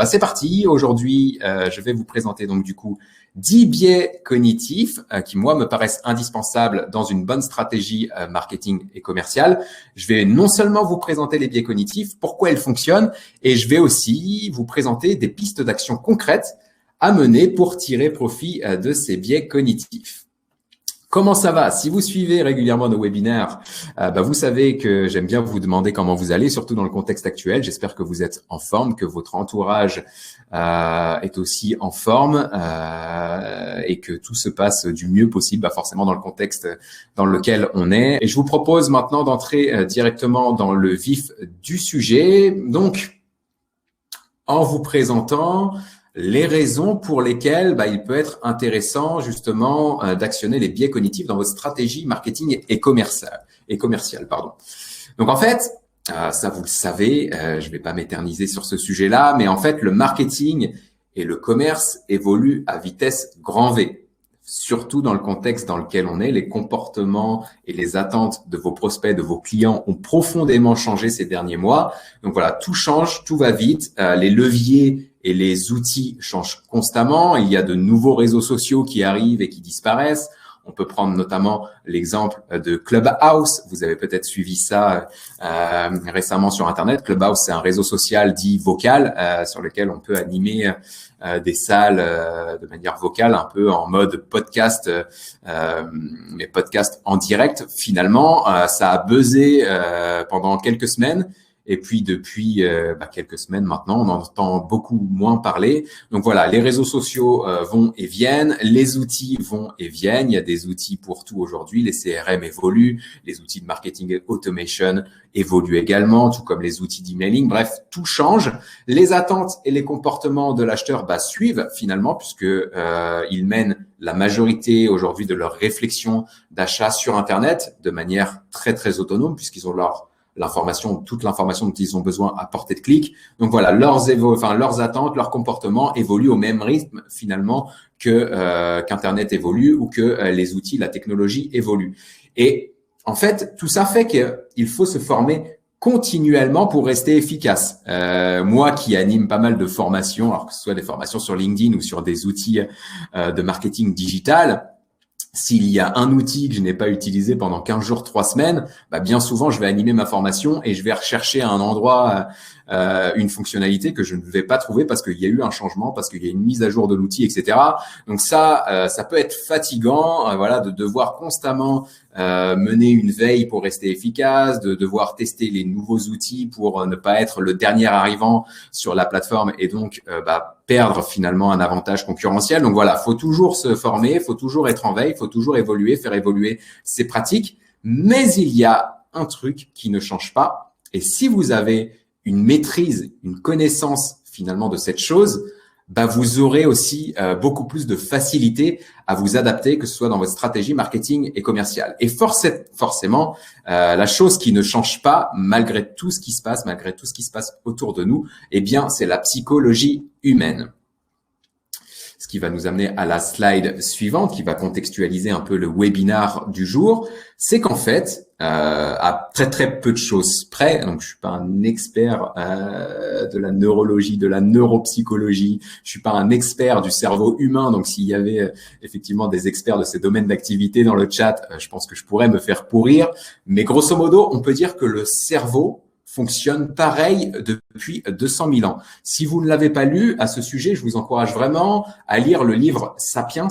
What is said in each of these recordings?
c'est parti. Aujourd'hui, je vais vous présenter donc du coup 10 biais cognitifs qui, moi, me paraissent indispensables dans une bonne stratégie marketing et commerciale. Je vais non seulement vous présenter les biais cognitifs, pourquoi ils fonctionnent, et je vais aussi vous présenter des pistes d'action concrètes à mener pour tirer profit de ces biais cognitifs. Comment ça va? Si vous suivez régulièrement nos webinaires, vous savez que j'aime bien vous demander comment vous allez, surtout dans le contexte actuel. J'espère que vous êtes en forme, que votre entourage est aussi en forme et que tout se passe du mieux possible, forcément dans le contexte dans lequel on est. Et je vous propose maintenant d'entrer directement dans le vif du sujet. Donc, en vous présentant les raisons pour lesquelles il peut être intéressant justement d'actionner les biais cognitifs dans votre stratégie marketing et commerciale. Donc en fait, ça vous le savez, je ne vais pas m'éterniser sur ce sujet-là, mais en fait le marketing et le commerce évoluent à vitesse grand V. Surtout dans le contexte dans lequel on est, les comportements et les attentes de vos prospects, de vos clients ont profondément changé ces derniers mois. Donc voilà, tout change, tout va vite. Les leviers et les outils changent constamment. Il y a de nouveaux réseaux sociaux qui arrivent et qui disparaissent. On peut prendre notamment l'exemple de Clubhouse. Vous avez peut-être suivi ça récemment sur Internet. Clubhouse, c'est un réseau social dit vocal sur lequel on peut animer des salles de manière vocale, un peu en mode podcast, mais podcast en direct. Finalement, ça a buzzé pendant quelques semaines. Et puis depuis quelques semaines maintenant, on en entend beaucoup moins parler. Donc voilà, les réseaux sociaux vont et viennent, les outils vont et viennent. Il y a des outils pour tout aujourd'hui. Les CRM évoluent, les outils de marketing et automation évoluent également, tout comme les outils d'emailing. Bref, tout change. Les attentes et les comportements de l'acheteur suivent finalement, puisque ils mènent la majorité aujourd'hui de leur réflexion d'achat sur Internet de manière très très autonome, puisqu'ils ont toute l'information dont ils ont besoin à portée de clic. Donc voilà, leurs attentes, leurs comportements évoluent au même rythme finalement qu'Internet évolue ou que les outils, la technologie évolue. Et en fait, tout ça fait qu'il faut se former continuellement pour rester efficace. Moi qui anime pas mal de formations, alors que ce soit des formations sur LinkedIn ou sur des outils de marketing digital, s'il y a un outil que je n'ai pas utilisé pendant 15 jours, 3 semaines, bien souvent, je vais animer ma formation et je vais rechercher à un endroit une fonctionnalité que je ne vais pas trouver parce qu'il y a eu un changement, parce qu'il y a une mise à jour de l'outil, etc. Donc ça peut être fatigant, de devoir constamment mener une veille pour rester efficace, de devoir tester les nouveaux outils pour ne pas être le dernier arrivant sur la plateforme et donc perdre finalement un avantage concurrentiel. Donc voilà, faut toujours se former, faut toujours être en veille, faut toujours évoluer, faire évoluer ses pratiques. Mais il y a un truc qui ne change pas. Et si vous avez une maîtrise, une connaissance finalement de cette chose, vous aurez aussi beaucoup plus de facilité à vous adapter, que ce soit dans votre stratégie marketing et commerciale. Et forcément, la chose qui ne change pas, malgré tout ce qui se passe, malgré tout ce qui se passe autour de nous, c'est la psychologie humaine. Ce qui va nous amener à la slide suivante, qui va contextualiser un peu le webinar du jour, c'est qu'en fait, à très très peu de choses près, donc je suis pas un expert de la neurologie, de la neuropsychologie, je suis pas un expert du cerveau humain, donc s'il y avait effectivement des experts de ces domaines d'activité dans le chat, je pense que je pourrais me faire pourrir, mais grosso modo, on peut dire que le cerveau fonctionne pareil depuis 200 000 ans. Si vous ne l'avez pas lu à ce sujet, je vous encourage vraiment à lire le livre Sapiens,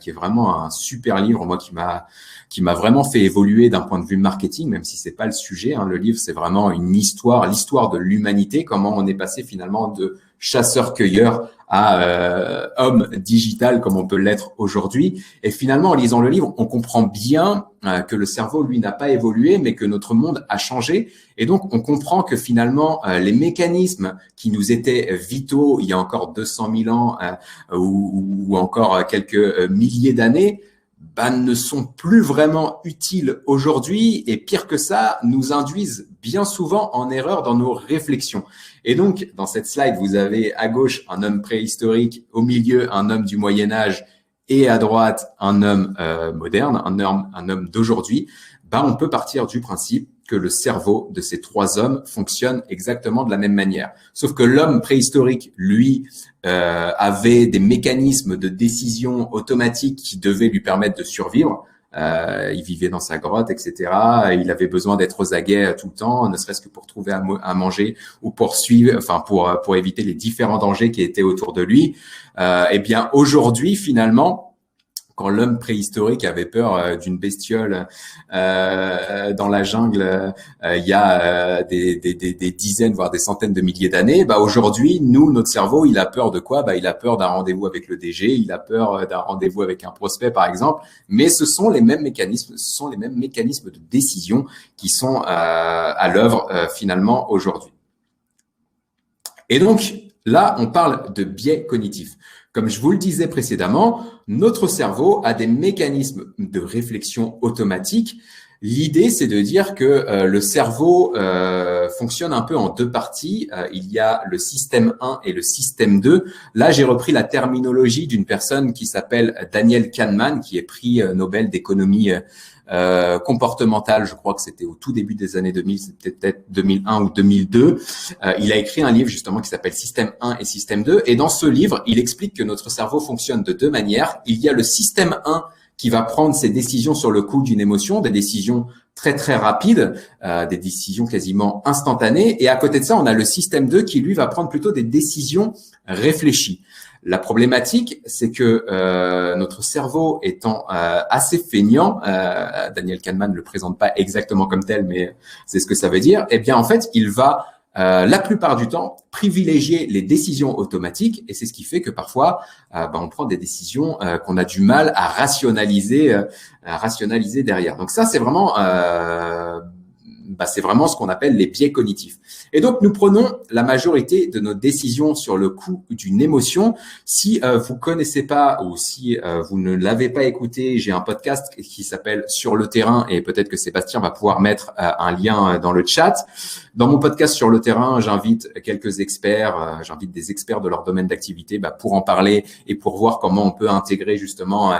qui est vraiment un super livre, moi qui m'a vraiment fait évoluer d'un point de vue marketing, même si c'est pas le sujet. Le livre, c'est vraiment l'histoire de l'humanité, comment on est passé finalement de chasseur-cueilleur à homme digital comme on peut l'être aujourd'hui. Et finalement, en lisant le livre, on comprend bien que le cerveau, lui, n'a pas évolué, mais que notre monde a changé. Et donc, on comprend que finalement, les mécanismes qui nous étaient vitaux il y a encore 200 000 ans ou encore quelques milliers d'années, ne sont plus vraiment utiles aujourd'hui et pire que ça, nous induisent bien souvent en erreur dans nos réflexions. Et donc, dans cette slide, vous avez à gauche un homme préhistorique, au milieu un homme du Moyen-Âge et à droite un homme moderne, un homme d'aujourd'hui. On peut partir du principe que le cerveau de ces trois hommes fonctionne exactement de la même manière. Sauf que l'homme préhistorique, lui, avait des mécanismes de décision automatique qui devaient lui permettre de survivre. Il vivait dans sa grotte, etc. Il avait besoin d'être aux aguets tout le temps, ne serait-ce que pour trouver à manger ou pour suivre, pour éviter les différents dangers qui étaient autour de lui. Eh bien, aujourd'hui, finalement, quand l'homme préhistorique avait peur d'une bestiole dans la jungle il y a des dizaines, voire des centaines de milliers d'années, aujourd'hui, nous, notre cerveau, il a peur de quoi? Il a peur d'un rendez-vous avec le DG, il a peur d'un rendez-vous avec un prospect, par exemple. Mais ce sont les mêmes mécanismes, de décision qui sont à l'œuvre finalement aujourd'hui. Et donc, là, on parle de biais cognitifs. Comme je vous le disais précédemment, notre cerveau a des mécanismes de réflexion automatique. L'idée, c'est de dire que le cerveau fonctionne un peu en deux parties. Il y a le système 1 et le système 2. Là, j'ai repris la terminologie d'une personne qui s'appelle Daniel Kahneman, qui est prix Nobel d'économie comportementale. Je crois que c'était au tout début des années 2000, c'était peut-être 2001 ou 2002. Il a écrit un livre justement qui s'appelle Système 1 et Système 2. Et dans ce livre, il explique que notre cerveau fonctionne de deux manières. Il y a le système 1 qui va prendre ses décisions sur le coup d'une émotion, des décisions très très rapides, des décisions quasiment instantanées. Et à côté de ça, on a le système 2 qui lui va prendre plutôt des décisions réfléchies. La problématique, c'est que notre cerveau étant assez feignant, Daniel Kahneman ne le présente pas exactement comme tel, mais c'est ce que ça veut dire, eh bien en fait, il va la plupart du temps privilégier les décisions automatiques, et c'est ce qui fait que parfois on prend des décisions qu'on a du mal à rationaliser derrière. Donc ça, c'est vraiment ce qu'on appelle les biais cognitifs. Et donc, nous prenons la majorité de nos décisions sur le coup d'une émotion. Si vous connaissez pas ou si vous ne l'avez pas écouté, j'ai un podcast qui s'appelle Sur le terrain et peut-être que Sébastien va pouvoir mettre un lien dans le chat. Dans mon podcast Sur le terrain, j'invite quelques experts, j'invite des experts de leur domaine d'activité pour en parler et pour voir comment on peut intégrer justement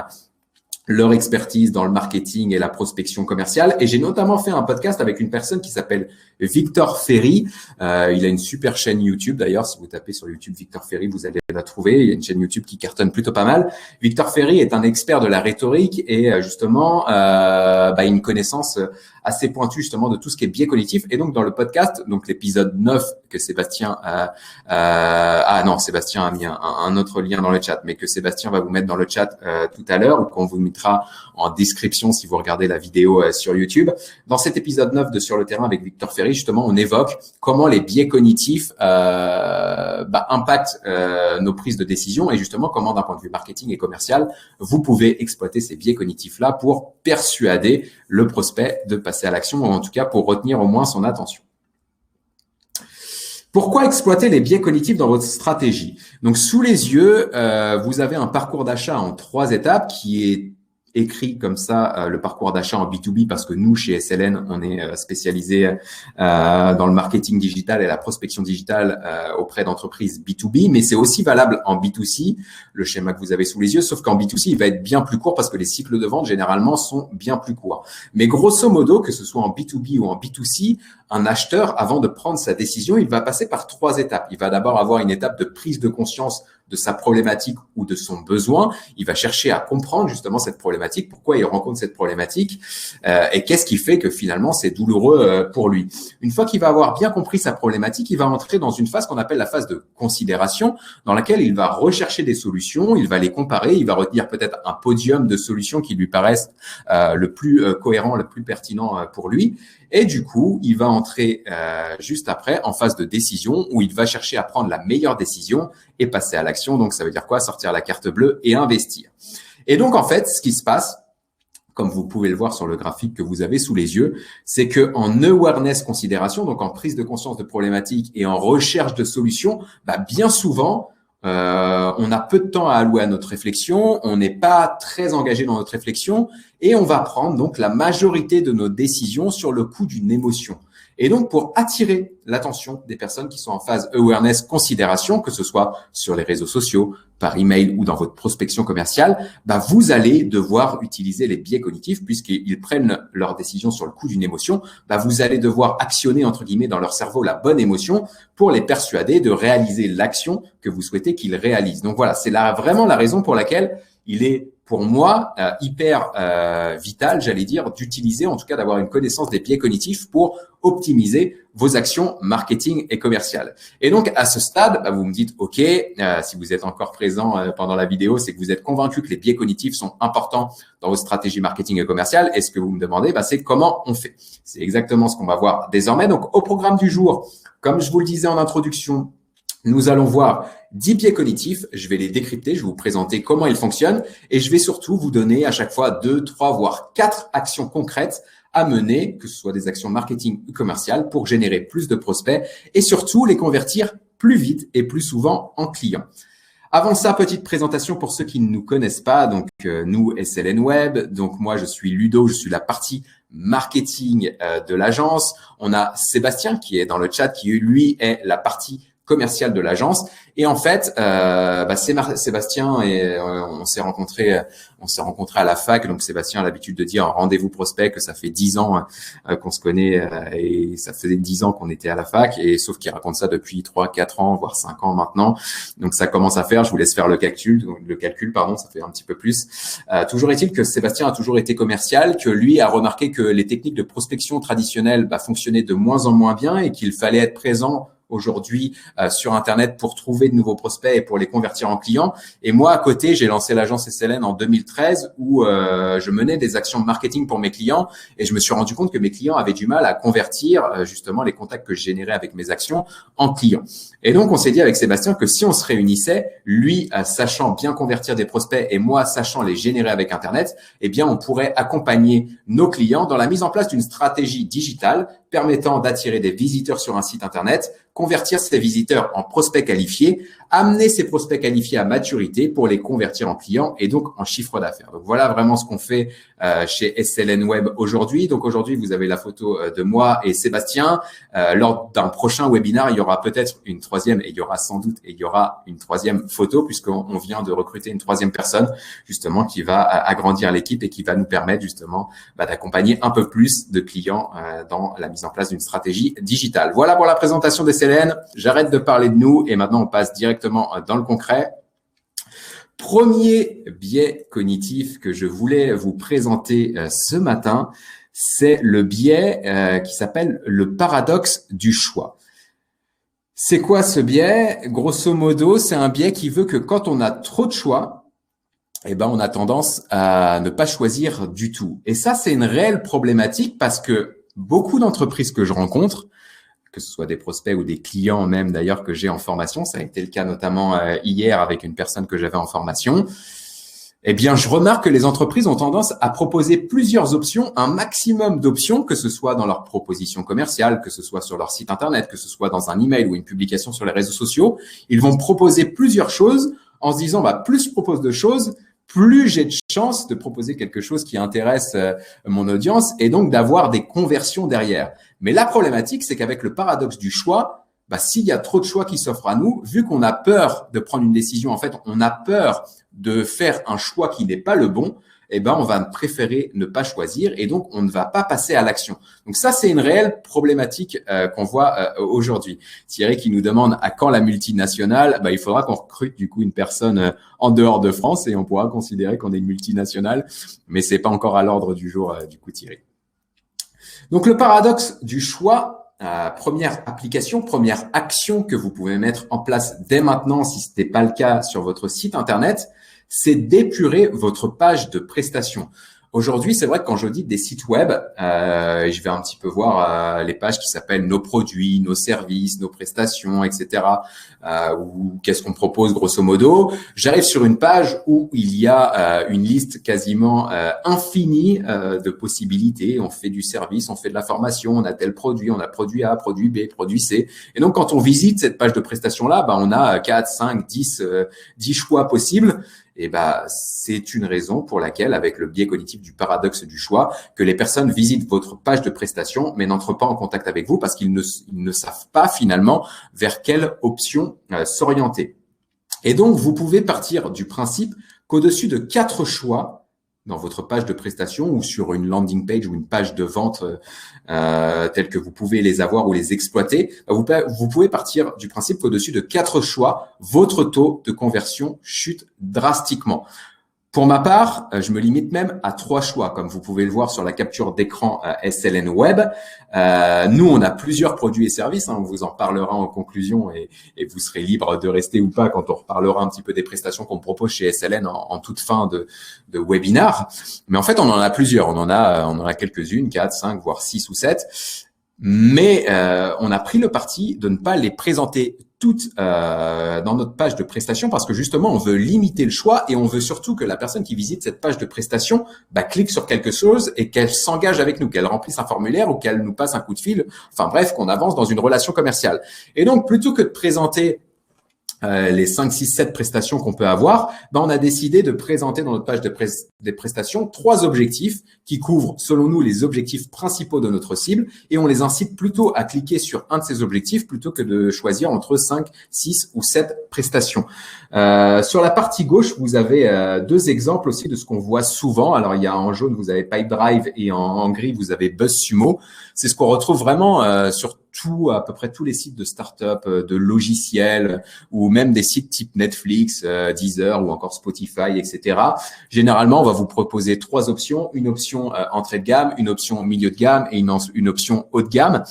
leur expertise dans le marketing et la prospection commerciale. Et j'ai notamment fait un podcast avec une personne qui s'appelle Victor Ferry. Il a une super chaîne YouTube. D'ailleurs, si vous tapez sur YouTube Victor Ferry, vous allez la trouver. Il y a une chaîne YouTube qui cartonne plutôt pas mal. Victor Ferry est un expert de la rhétorique et justement, une connaissance assez pointue justement de tout ce qui est biais cognitif. Et donc, dans le podcast, donc l'épisode 9 que Sébastien Sébastien a mis un autre lien dans le chat, mais que Sébastien va vous mettre dans le chat tout à l'heure ou qu'on vous mettra en description si vous regardez la vidéo sur YouTube. Dans cet épisode 9 de Sur le terrain avec Victor Ferry, justement, on évoque comment les biais cognitifs impactent nos prises de décision et justement comment, d'un point de vue marketing et commercial, vous pouvez exploiter ces biais cognitifs-là pour persuader le prospect de passer à l'action ou en tout cas pour retenir au moins son attention. Pourquoi exploiter les biais cognitifs dans votre stratégie? Donc, sous les yeux, vous avez un parcours d'achat en 3 étapes qui est écrit comme ça, le parcours d'achat en B2B, parce que nous, chez SLN, on est spécialisé dans le marketing digital et la prospection digitale auprès d'entreprises B2B, mais c'est aussi valable en B2C, le schéma que vous avez sous les yeux, sauf qu'en B2C, il va être bien plus court parce que les cycles de vente, généralement, sont bien plus courts. Mais grosso modo, que ce soit en B2B ou en B2C, un acheteur, avant de prendre sa décision, il va passer par 3 étapes. Il va d'abord avoir une étape de prise de conscience de sa problématique ou de son besoin. Il va chercher à comprendre justement cette problématique, pourquoi il rencontre cette problématique et qu'est-ce qui fait que finalement c'est douloureux pour lui. Une fois qu'il va avoir bien compris sa problématique, il va entrer dans une phase qu'on appelle la phase de considération, dans laquelle il va rechercher des solutions, il va les comparer, il va retenir peut-être un podium de solutions qui lui paraissent le plus cohérent, le plus pertinent pour lui. Et du coup, il va entrer juste après en phase de décision où il va chercher à prendre la meilleure décision et passer à l'action. Donc, ça veut dire quoi? Sortir la carte bleue et investir. Et donc, en fait, ce qui se passe, comme vous pouvez le voir sur le graphique que vous avez sous les yeux, c'est que en awareness considération, donc en prise de conscience de problématiques et en recherche de solutions, bien souvent, on a peu de temps à allouer à notre réflexion, on n'est pas très engagé dans notre réflexion et on va prendre donc la majorité de nos décisions sur le coup d'une émotion. Et donc, pour attirer l'attention des personnes qui sont en phase awareness considération, que ce soit sur les réseaux sociaux, par email ou dans votre prospection commerciale, vous allez devoir utiliser les biais cognitifs puisqu'ils prennent leurs décisions sur le coup d'une émotion. Vous allez devoir actionner, entre guillemets, dans leur cerveau la bonne émotion pour les persuader de réaliser l'action que vous souhaitez qu'ils réalisent. Donc voilà, c'est vraiment la raison pour laquelle il est pour moi hyper vital, j'allais dire, d'utiliser, en tout cas d'avoir une connaissance des biais cognitifs pour optimiser vos actions marketing et commerciales. Et donc, à ce stade, vous me dites, OK, si vous êtes encore présent pendant la vidéo, c'est que vous êtes convaincu que les biais cognitifs sont importants dans vos stratégies marketing et commerciales. Et ce que vous me demandez, c'est comment on fait. C'est exactement ce qu'on va voir désormais. Donc, au programme du jour, comme je vous le disais en introduction, nous allons voir 10 biais cognitifs. Je vais les décrypter, je vais vous présenter comment ils fonctionnent et je vais surtout vous donner à chaque fois 2, 3, voire 4 actions concrètes à mener, que ce soit des actions marketing ou commerciales, pour générer plus de prospects et surtout les convertir plus vite et plus souvent en clients. Avant ça, petite présentation pour ceux qui ne nous connaissent pas. Donc, nous, SLN Web. Donc, moi, je suis Ludo, je suis la partie marketing de l'agence. On a Sébastien qui est dans le chat, qui lui est la partie commerciale de l'agence. Et en fait, c'est Sébastien et on s'est rencontrés à la fac. Donc Sébastien a l'habitude de dire rendez-vous prospect, que ça fait 10 ans qu'on se connaît et ça faisait 10 ans qu'on était à la fac. Et sauf qu'il raconte ça depuis 3, 4 ans, voire 5 ans maintenant. Donc ça commence à faire. Je vous laisse faire le calcul, ça fait un petit peu plus. Toujours est-il que Sébastien a toujours été commercial, que lui a remarqué que les techniques de prospection traditionnelles fonctionnaient de moins en moins bien et qu'il fallait être présent aujourd'hui sur Internet pour trouver de nouveaux prospects et pour les convertir en clients. Et moi, à côté, j'ai lancé l'agence SLN en 2013 où je menais des actions de marketing pour mes clients et je me suis rendu compte que mes clients avaient du mal à convertir justement les contacts que je générais avec mes actions en clients. Et donc, on s'est dit avec Sébastien que si on se réunissait, lui sachant bien convertir des prospects et moi sachant les générer avec Internet, eh bien, on pourrait accompagner nos clients dans la mise en place d'une stratégie digitale permettant d'attirer des visiteurs sur un site Internet, convertir ces visiteurs en prospects qualifiés, amener ces prospects qualifiés à maturité pour les convertir en clients et donc en chiffre d'affaires. Donc, voilà vraiment ce qu'on fait chez SLN Web aujourd'hui. Donc, aujourd'hui, vous avez la photo de moi et Sébastien. Lors d'un prochain webinaire, il y aura peut-être une troisième et il y aura sans doute une troisième photo puisqu'on vient de recruter une troisième personne justement qui va agrandir l'équipe et qui va nous permettre justement d'accompagner un peu plus de clients dans la mise en place d'une stratégie digitale. Voilà pour la présentation des SLN. J'arrête de parler de nous et maintenant on passe directement dans le concret. Premier biais cognitif que je voulais vous présenter ce matin, c'est le biais qui s'appelle le paradoxe du choix. C'est quoi ce biais? Grosso modo, c'est un biais qui veut que quand on a trop de choix, on a tendance à ne pas choisir du tout. Et ça, c'est une réelle problématique parce que beaucoup d'entreprises que je rencontre, que ce soit des prospects ou des clients même d'ailleurs que j'ai en formation, ça a été le cas notamment hier avec une personne que j'avais en formation, je remarque que les entreprises ont tendance à proposer plusieurs options, un maximum d'options, que ce soit dans leur proposition commerciale, que ce soit sur leur site Internet, que ce soit dans un email ou une publication sur les réseaux sociaux. Ils vont proposer plusieurs choses en se disant plus je propose de choses, plus j'ai de chances de proposer quelque chose qui intéresse mon audience et donc d'avoir des conversions derrière. Mais la problématique, c'est qu'avec le paradoxe du choix, s'il y a trop de choix qui s'offrent à nous, vu qu'on a peur de prendre une décision, en fait, on a peur de faire un choix qui n'est pas le bon, on va préférer ne pas choisir et donc on ne va pas passer à l'action. Donc ça, c'est une réelle problématique qu'on voit aujourd'hui. Thierry qui nous demande à quand la multinationale, il faudra qu'on recrute du coup une personne en dehors de France et on pourra considérer qu'on est une multinationale, mais c'est pas encore à l'ordre du jour du coup Thierry. Donc le paradoxe du choix, première application, première action que vous pouvez mettre en place dès maintenant si ce n'est pas le cas sur votre site Internet, c'est d'épurer votre page de prestation. Aujourd'hui, c'est vrai que quand j'audite des sites web, je vais un petit peu voir les pages qui s'appellent nos produits, nos services, nos prestations, etc. Ou qu'est-ce qu'on propose grosso modo. J'arrive sur une page où il y a une liste quasiment infinie de possibilités. On fait du service, on fait de la formation, on a tel produit, on a produit A, produit B, produit C. Et donc, quand on visite cette page de prestation-là, on a 4, 5, 10 choix possibles. Et c'est une raison pour laquelle, avec le biais cognitif du paradoxe du choix, que les personnes visitent votre page de prestation, mais n'entrent pas en contact avec vous parce qu'ils ne savent pas finalement vers quelle option s'orienter. Et donc, vous pouvez partir du principe qu'au-dessus de 4 choix dans votre page de prestation ou sur une landing page ou une page de vente telle que vous pouvez les avoir ou les exploiter, vous pouvez partir du principe qu'au-dessus de 4 choix, votre taux de conversion chute drastiquement. Pour ma part, je me limite même à 3 choix, comme vous pouvez le voir sur la capture d'écran SLN Web. Nous, on a plusieurs produits et services. On vous en parlera en conclusion et vous serez libre de rester ou pas quand on reparlera un petit peu des prestations qu'on propose chez SLN en toute fin de webinar. Mais en fait, on en a plusieurs. On en a quelques-unes, 4, 5, voire 6 ou 7. Mais on a pris le parti de ne pas les présenter toutes dans notre page de prestation parce que justement, on veut limiter le choix et on veut surtout que la personne qui visite cette page de prestation clique sur quelque chose et qu'elle s'engage avec nous, qu'elle remplisse un formulaire ou qu'elle nous passe un coup de fil. Enfin bref, qu'on avance dans une relation commerciale. Et donc, plutôt que de présenter les 5, 6, 7 prestations qu'on peut avoir, on a décidé de présenter dans notre page des prestations 3 objectifs qui couvrent, selon nous, les objectifs principaux de notre cible et on les incite plutôt à cliquer sur un de ces objectifs plutôt que de choisir entre 5, 6 ou 7 prestations. Sur la partie gauche, vous avez 2 exemples aussi de ce qu'on voit souvent. Alors, il y a en jaune, vous avez Pipedrive et en gris, vous avez BuzzSumo. C'est ce qu'on retrouve vraiment sur à peu près tous les sites de start-up, de logiciels ou même des sites type Netflix, Deezer ou encore Spotify, etc. Généralement, on va vous proposer 3 options, une option entrée de gamme, une option milieu de gamme et une option haut de gamme.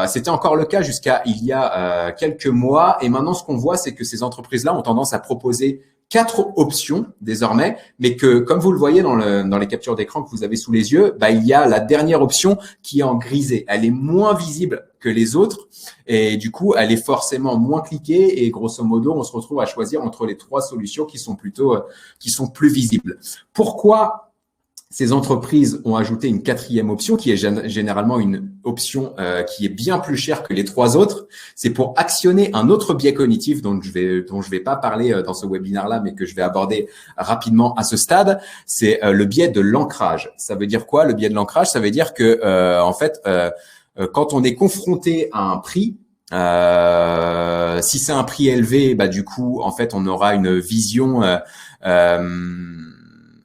C'était encore le cas jusqu'à il y a quelques mois et maintenant ce qu'on voit c'est que ces entreprises-là ont tendance à proposer 4 options désormais, mais que comme vous le voyez dans les captures d'écran que vous avez sous les yeux, il y a la dernière option qui est en grisé. Elle est moins visible que les autres et du coup, elle est forcément moins cliquée et grosso modo, on se retrouve à choisir entre les 3 solutions qui sont plus visibles. Pourquoi ces entreprises ont ajouté une 4e option qui est généralement une option qui est bien plus chère que les 3 autres. C'est pour actionner un autre biais cognitif dont je vais pas parler dans ce webinaire-là, mais que je vais aborder rapidement à ce stade. C'est le biais de l'ancrage. Ça veut dire quoi, le biais de l'ancrage? Ça veut dire que quand on est confronté à un prix, si c'est un prix élevé, du coup, en fait, on aura une vision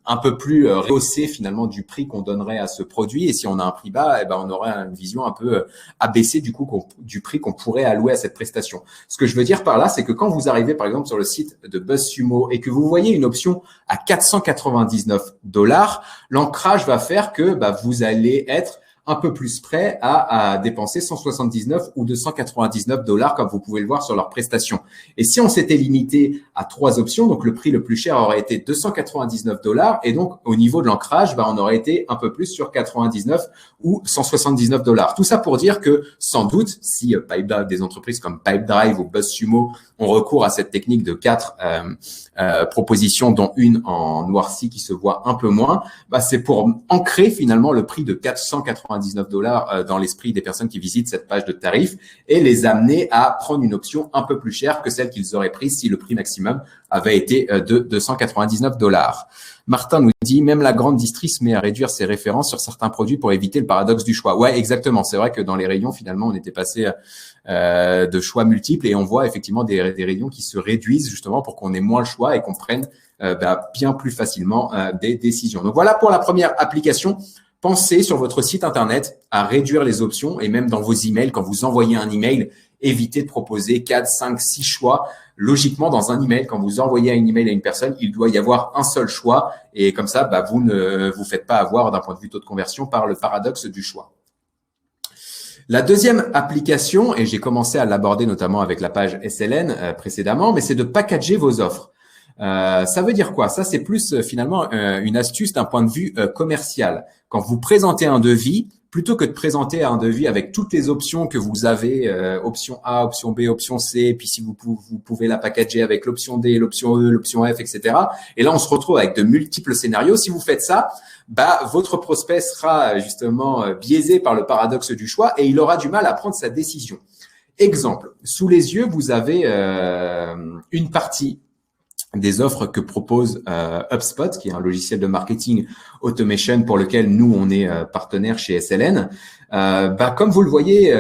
un peu plus rehaussé finalement du prix qu'on donnerait à ce produit. Et si on a un prix bas, on aurait une vision un peu abaissée du coup du prix qu'on pourrait allouer à cette prestation. Ce que je veux dire par là, c'est que quand vous arrivez par exemple sur le site de BuzzSumo et que vous voyez une option à $499, l'ancrage va faire que vous allez être un peu plus prêt à dépenser 179 ou $299 comme vous pouvez le voir sur leur prestation. Et si on s'était limité à 3 options, donc le prix le plus cher aurait été $299 et donc au niveau de l'ancrage, on aurait été un peu plus sur 99 ou $179. Tout ça pour dire que sans doute, si des entreprises comme Pipedrive ou BuzzSumo ont recours à cette technique de 4 propositions, dont une en noirci qui se voit un peu moins, c'est pour ancrer finalement le prix de $499 dans l'esprit des personnes qui visitent cette page de tarifs et les amener à prendre une option un peu plus chère que celle qu'ils auraient prise si le prix maximum avait été de $299. Martin nous dit, même la grande distri se met à réduire ses références sur certains produits pour éviter le paradoxe du choix. Ouais, exactement. C'est vrai que dans les rayons, finalement, on était passé de choix multiples et on voit effectivement des rayons qui se réduisent justement pour qu'on ait moins le choix et qu'on prenne bien plus facilement des décisions. Donc voilà pour la première application. Pensez sur votre site internet à réduire les options et même dans vos emails, quand vous envoyez un email, évitez de proposer 4, 5, 6 choix. Logiquement, dans un email, quand vous envoyez un email à une personne, il doit y avoir un seul choix et comme ça, vous ne vous faites pas avoir d'un point de vue taux de conversion par le paradoxe du choix. La deuxième application, et j'ai commencé à l'aborder notamment avec la page SLN précédemment, mais c'est de packager vos offres. Ça veut dire quoi? Ça, c'est plus finalement une astuce d'un point de vue commercial. Quand vous présentez un devis, plutôt que de présenter un devis avec toutes les options que vous avez, option A, option B, option C, puis si vous pouvez la packager avec l'option D, l'option E, l'option F, etc. Et là, on se retrouve avec de multiples scénarios. Si vous faites ça, votre prospect sera justement biaisé par le paradoxe du choix et il aura du mal à prendre sa décision. Exemple, sous les yeux, vous avez une partie des offres que propose HubSpot, qui est un logiciel de marketing automation pour lequel nous, on est partenaire chez SLN. Comme vous le voyez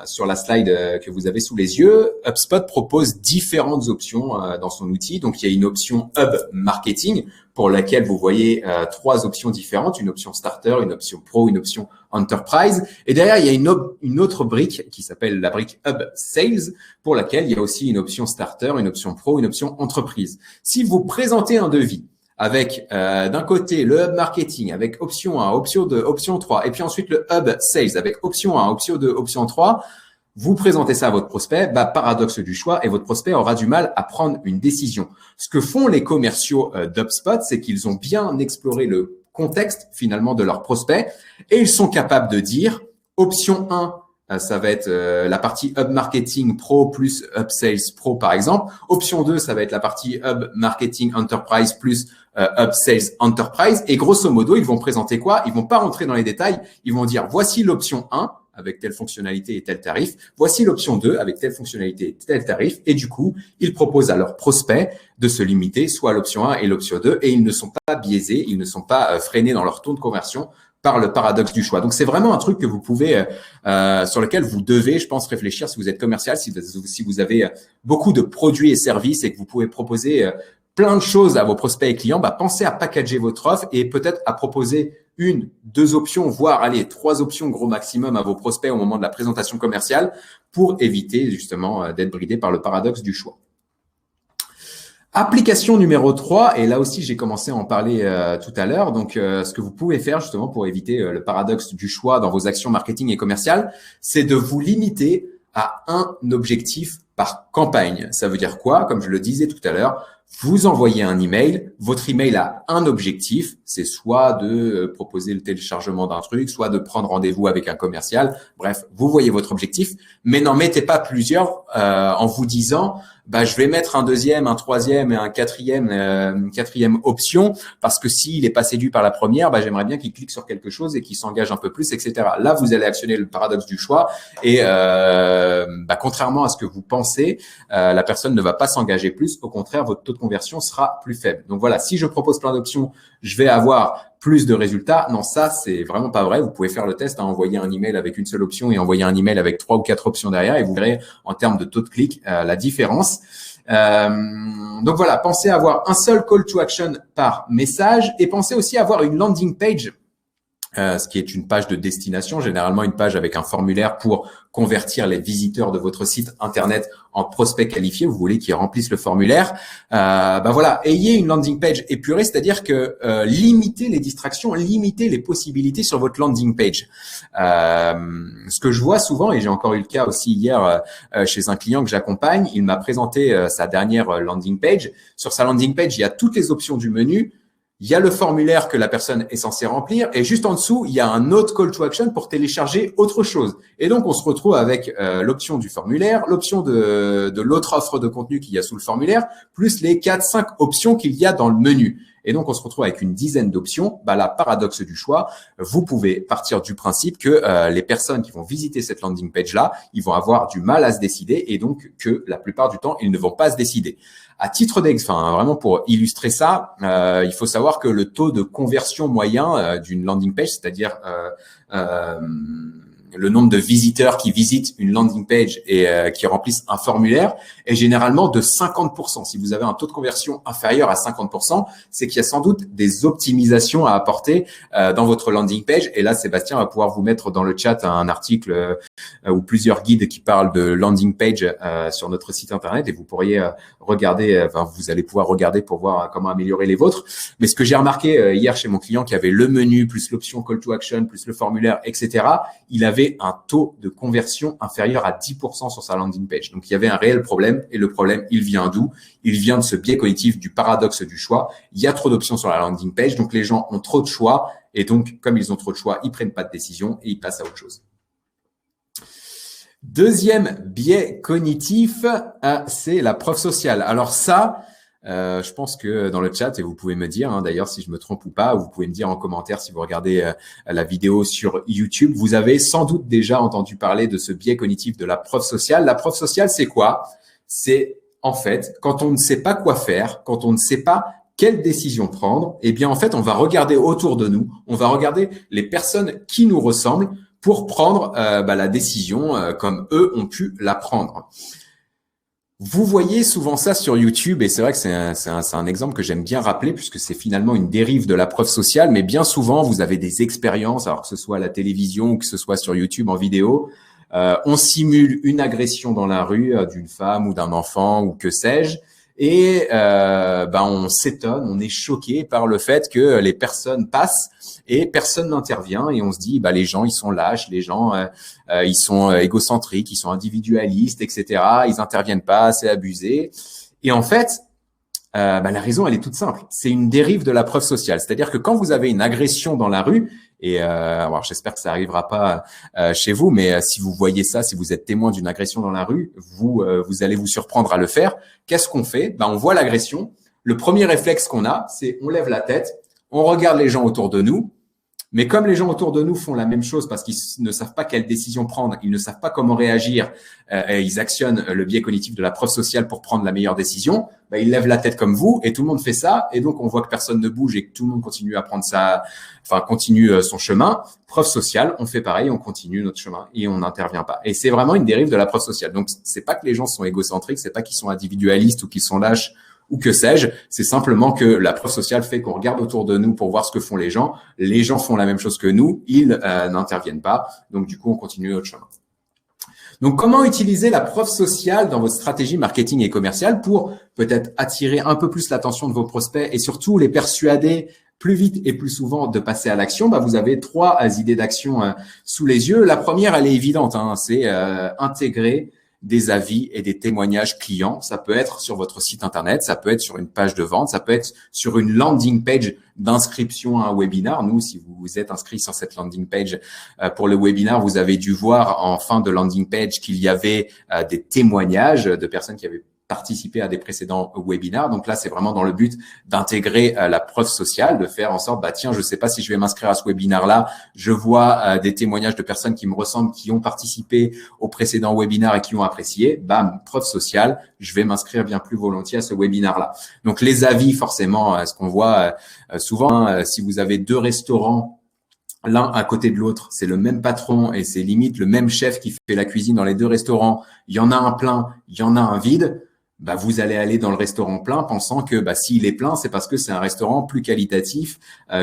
sur la slide que vous avez sous les yeux, HubSpot propose différentes options dans son outil. Donc, il y a une option Hub Marketing pour laquelle vous voyez 3 options différentes, une option Starter, une option Pro, une option Enterprise. Et derrière, il y a une autre brique qui s'appelle la brique Hub Sales pour laquelle il y a aussi une option Starter, une option Pro, une option Entreprise. Si vous présentez un devis avec d'un côté le Hub Marketing avec option 1, option 2, option 3 et puis ensuite le Hub Sales avec option 1, option 2, option 3, vous présentez ça à votre prospect, paradoxe du choix, et votre prospect aura du mal à prendre une décision. Ce que font les commerciaux d'HubSpot, c'est qu'ils ont bien exploré le contexte finalement de leur prospect et ils sont capables de dire option 1, ça va être la partie Hub Marketing Pro plus Hub Sales Pro par exemple. Option 2, ça va être la partie Hub Marketing Enterprise plus Hub Sales Enterprise. Et grosso modo, ils vont présenter quoi? Ils vont pas rentrer dans les détails. Ils vont dire voici l'option 1 avec telle fonctionnalité et tel tarif. Voici l'option 2 avec telle fonctionnalité et tel tarif. Et du coup, ils proposent à leurs prospects de se limiter soit à l'option 1 et l'option 2. Et ils ne sont pas biaisés, ils ne sont pas freinés dans leur taux de conversion par le paradoxe du choix. Donc, c'est vraiment un truc que vous pouvez, sur lequel vous devez, je pense, réfléchir si vous êtes commercial, si vous avez beaucoup de produits et services et que vous pouvez proposer plein de choses à vos prospects et clients, pensez à packager votre offre et peut-être à proposer 1, 2 options, voire 3 options gros maximum à vos prospects au moment de la présentation commerciale pour éviter justement d'être bridé par le paradoxe du choix. Application numéro 3, et là aussi j'ai commencé à en parler tout à l'heure. Donc, ce que vous pouvez faire justement pour éviter le paradoxe du choix dans vos actions marketing et commerciales, c'est de vous limiter à un objectif par campagne. Ça veut dire quoi? Comme je le disais tout à l'heure, vous envoyez un email, votre email a un objectif, c'est soit de proposer le téléchargement d'un truc, soit de prendre rendez-vous avec un commercial. Bref, vous voyez votre objectif, mais n'en mettez pas plusieurs en vous disant je vais mettre un deuxième, un troisième et un quatrième option parce que s'il est pas séduit par la première, j'aimerais bien qu'il clique sur quelque chose et qu'il s'engage un peu plus, etc. Là, vous allez actionner le paradoxe du choix et contrairement à ce que vous pensez, la personne ne va pas s'engager plus. Au contraire, votre taux de conversion sera plus faible. Donc voilà, si je propose plein d'options, je vais avoir plus de résultats. Non, ça, c'est vraiment pas vrai. Vous pouvez faire le test, envoyer un email avec une seule option et envoyer un email avec 3 ou 4 options derrière et vous verrez en termes de taux de clic la différence. Donc voilà, pensez à avoir un seul call to action par message et pensez aussi à avoir une landing page, ce qui est une page de destination, généralement une page avec un formulaire pour convertir les visiteurs de votre site internet en prospects qualifiés. Vous voulez qu'ils remplissent le formulaire. Voilà, ayez une landing page épurée, c'est-à-dire que limitez les distractions, limitez les possibilités sur votre landing page. Ce que je vois souvent, et j'ai encore eu le cas aussi hier chez un client que j'accompagne, il m'a présenté sa dernière landing page. Sur sa landing page, il y a toutes les options du menu. Il y a le formulaire que la personne est censée remplir et juste en dessous, il y a un autre call to action pour télécharger autre chose. Et donc, on se retrouve avec l'option du formulaire, l'option de l'autre offre de contenu qu'il y a sous le formulaire, plus les 4-5 options qu'il y a dans le menu. Et donc, on se retrouve avec une dizaine d'options. La paradoxe du choix, vous pouvez partir du principe que les personnes qui vont visiter cette landing page-là, ils vont avoir du mal à se décider et donc que la plupart du temps, ils ne vont pas se décider. À titre d'exemple, vraiment pour illustrer ça, il faut savoir que le taux de conversion moyen d'une landing page, c'est-à-dire le nombre de visiteurs qui visitent une landing page et qui remplissent un formulaire est généralement de 50%. Si vous avez un taux de conversion inférieur à 50%, c'est qu'il y a sans doute des optimisations à apporter dans votre landing page. Et là, Sébastien va pouvoir vous mettre dans le chat un article ou plusieurs guides qui parlent de landing page sur notre site internet et vous pourriez regarder, vous allez pouvoir regarder pour voir comment améliorer les vôtres. Mais ce que j'ai remarqué hier chez mon client qui avait le menu plus l'option call to action plus le formulaire, etc., il avait un taux de conversion inférieur à 10% sur sa landing page. Donc, il y avait un réel problème et le problème, il vient d'où? Il vient de ce biais cognitif du paradoxe du choix. Il y a trop d'options sur la landing page, donc les gens ont trop de choix et donc, comme ils ont trop de choix, ils prennent pas de décision et ils passent à autre chose. Deuxième biais cognitif, c'est la preuve sociale. Alors ça, je pense que dans le chat, et vous pouvez me dire d'ailleurs si je me trompe ou pas, vous pouvez me dire en commentaire si vous regardez la vidéo sur YouTube, vous avez sans doute déjà entendu parler de ce biais cognitif de la preuve sociale. La preuve sociale, c'est quoi? C'est en fait, quand on ne sait pas quoi faire, quand on ne sait pas quelle décision prendre, eh bien, en fait, on va regarder autour de nous, on va regarder les personnes qui nous ressemblent pour prendre la décision comme eux ont pu la prendre. Vous voyez souvent ça sur YouTube et c'est vrai que c'est un exemple que j'aime bien rappeler puisque c'est finalement une dérive de la preuve sociale, mais bien souvent, vous avez des expériences, alors que ce soit à la télévision ou que ce soit sur YouTube en vidéo, on simule une agression dans la rue d'une femme ou d'un enfant ou que sais-je, et on s'étonne, on est choqué par le fait que les personnes passent et personne n'intervient et on se dit les gens ils sont lâches, les gens ils sont égocentriques, ils sont individualistes, etc. Ils interviennent pas, c'est abusé. Et en fait, la raison elle est toute simple, c'est une dérive de la preuve sociale. C'est-à-dire que quand vous avez une agression dans la rue, et alors j'espère que ça arrivera pas chez vous, mais si vous voyez ça, si vous êtes témoin d'une agression dans la rue, vous allez vous surprendre à le faire. Qu'est-ce qu'on fait? On voit l'agression. Le premier réflexe qu'on a, c'est on lève la tête, on regarde les gens autour de nous. Mais comme les gens autour de nous font la même chose parce qu'ils ne savent pas quelle décision prendre, ils ne savent pas comment réagir, ils actionnent le biais cognitif de la preuve sociale pour prendre la meilleure décision, ils lèvent la tête comme vous et tout le monde fait ça. Et donc, on voit que personne ne bouge et que tout le monde continue à prendre continue son chemin. Preuve sociale, on fait pareil, on continue notre chemin et on n'intervient pas. Et c'est vraiment une dérive de la preuve sociale. Donc, c'est pas que les gens sont égocentriques, c'est pas qu'ils sont individualistes ou qu'ils sont lâches ou que sais-je, c'est simplement que la preuve sociale fait qu'on regarde autour de nous pour voir ce que font les gens font la même chose que nous, ils n'interviennent pas, donc du coup on continue notre chemin. Donc comment utiliser la preuve sociale dans votre stratégie marketing et commerciale pour peut-être attirer un peu plus l'attention de vos prospects et surtout les persuader plus vite et plus souvent de passer à l'action? Vous avez 3 idées d'action sous les yeux. La première, elle est évidente, c'est intégrer des avis et des témoignages clients. Ça peut être sur votre site internet, ça peut être sur une page de vente, ça peut être sur une landing page d'inscription à un webinar. Nous, si vous êtes inscrit sur cette landing page pour le webinar, vous avez dû voir en fin de landing page qu'il y avait des témoignages de personnes qui avaient participer à des précédents webinars. Donc là, c'est vraiment dans le but d'intégrer la preuve sociale, de faire en sorte, tiens, je sais pas si je vais m'inscrire à ce webinar-là. Je vois des témoignages de personnes qui me ressemblent, qui ont participé au précédent webinar et qui ont apprécié. Bam, preuve sociale, je vais m'inscrire bien plus volontiers à ce webinar-là. Donc les avis, forcément, ce qu'on voit souvent, si vous avez 2 restaurants l'un à côté de l'autre, c'est le même patron et c'est limite le même chef qui fait la cuisine dans les 2 restaurants. Il y en a un plein, il y en a un vide. Vous allez aller dans le restaurant plein pensant que s'il est plein, c'est parce que c'est un restaurant plus qualitatif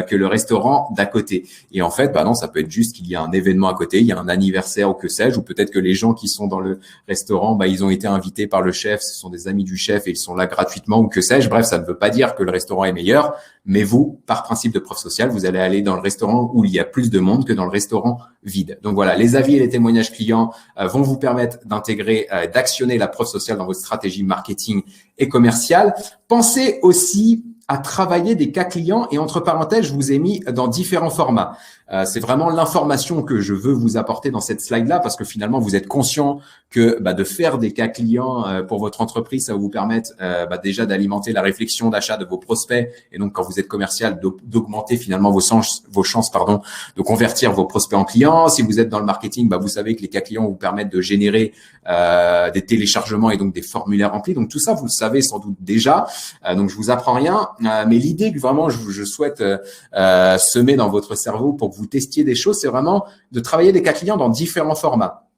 que le restaurant d'à côté. Et en fait, non, ça peut être juste qu'il y a un événement à côté, il y a un anniversaire ou que sais-je, ou peut-être que les gens qui sont dans le restaurant, ils ont été invités par le chef, ce sont des amis du chef et ils sont là gratuitement ou que sais-je. Bref, ça ne veut pas dire que le restaurant est meilleur, mais vous, par principe de preuve sociale, vous allez aller dans le restaurant où il y a plus de monde que dans le restaurant vide. Donc voilà, les avis et les témoignages clients vont vous permettre d'intégrer, d'actionner la preuve sociale dans votre stratégie marketing et commercial. Pensez aussi à travailler des cas clients et entre parenthèses, je vous ai mis dans différents formats. C'est vraiment l'information que je veux vous apporter dans cette slide-là parce que finalement, vous êtes conscient que de faire des cas clients pour votre entreprise, ça va vous permettre déjà d'alimenter la réflexion d'achat de vos prospects et donc quand vous êtes commercial, d'augmenter finalement vos chances de convertir vos prospects en clients. Si vous êtes dans le marketing, vous savez que les cas clients vous permettent de générer des téléchargements et donc des formulaires remplis. Donc tout ça, vous le savez sans doute déjà. Donc je vous apprends rien, mais l'idée que vraiment je souhaite semer dans votre cerveau pour que vous testiez des choses, c'est vraiment de travailler des cas clients dans différents formats.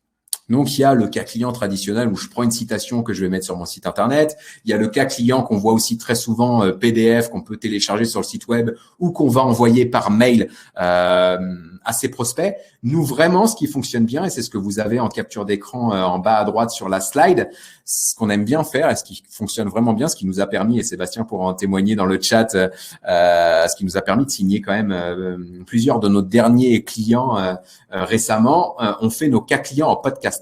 Donc, il y a le cas client traditionnel où je prends une citation que je vais mettre sur mon site internet. Il y a le cas client qu'on voit aussi très souvent PDF qu'on peut télécharger sur le site web ou qu'on va envoyer par mail à ses prospects. Nous, vraiment, ce qui fonctionne bien, et c'est ce que vous avez en capture d'écran en bas à droite sur la slide, ce qu'on aime bien faire et ce qui fonctionne vraiment bien, ce qui nous a permis, et Sébastien pourra en témoigner dans le chat, ce qui nous a permis de signer quand même plusieurs de nos derniers clients récemment, on fait nos cas clients en podcast.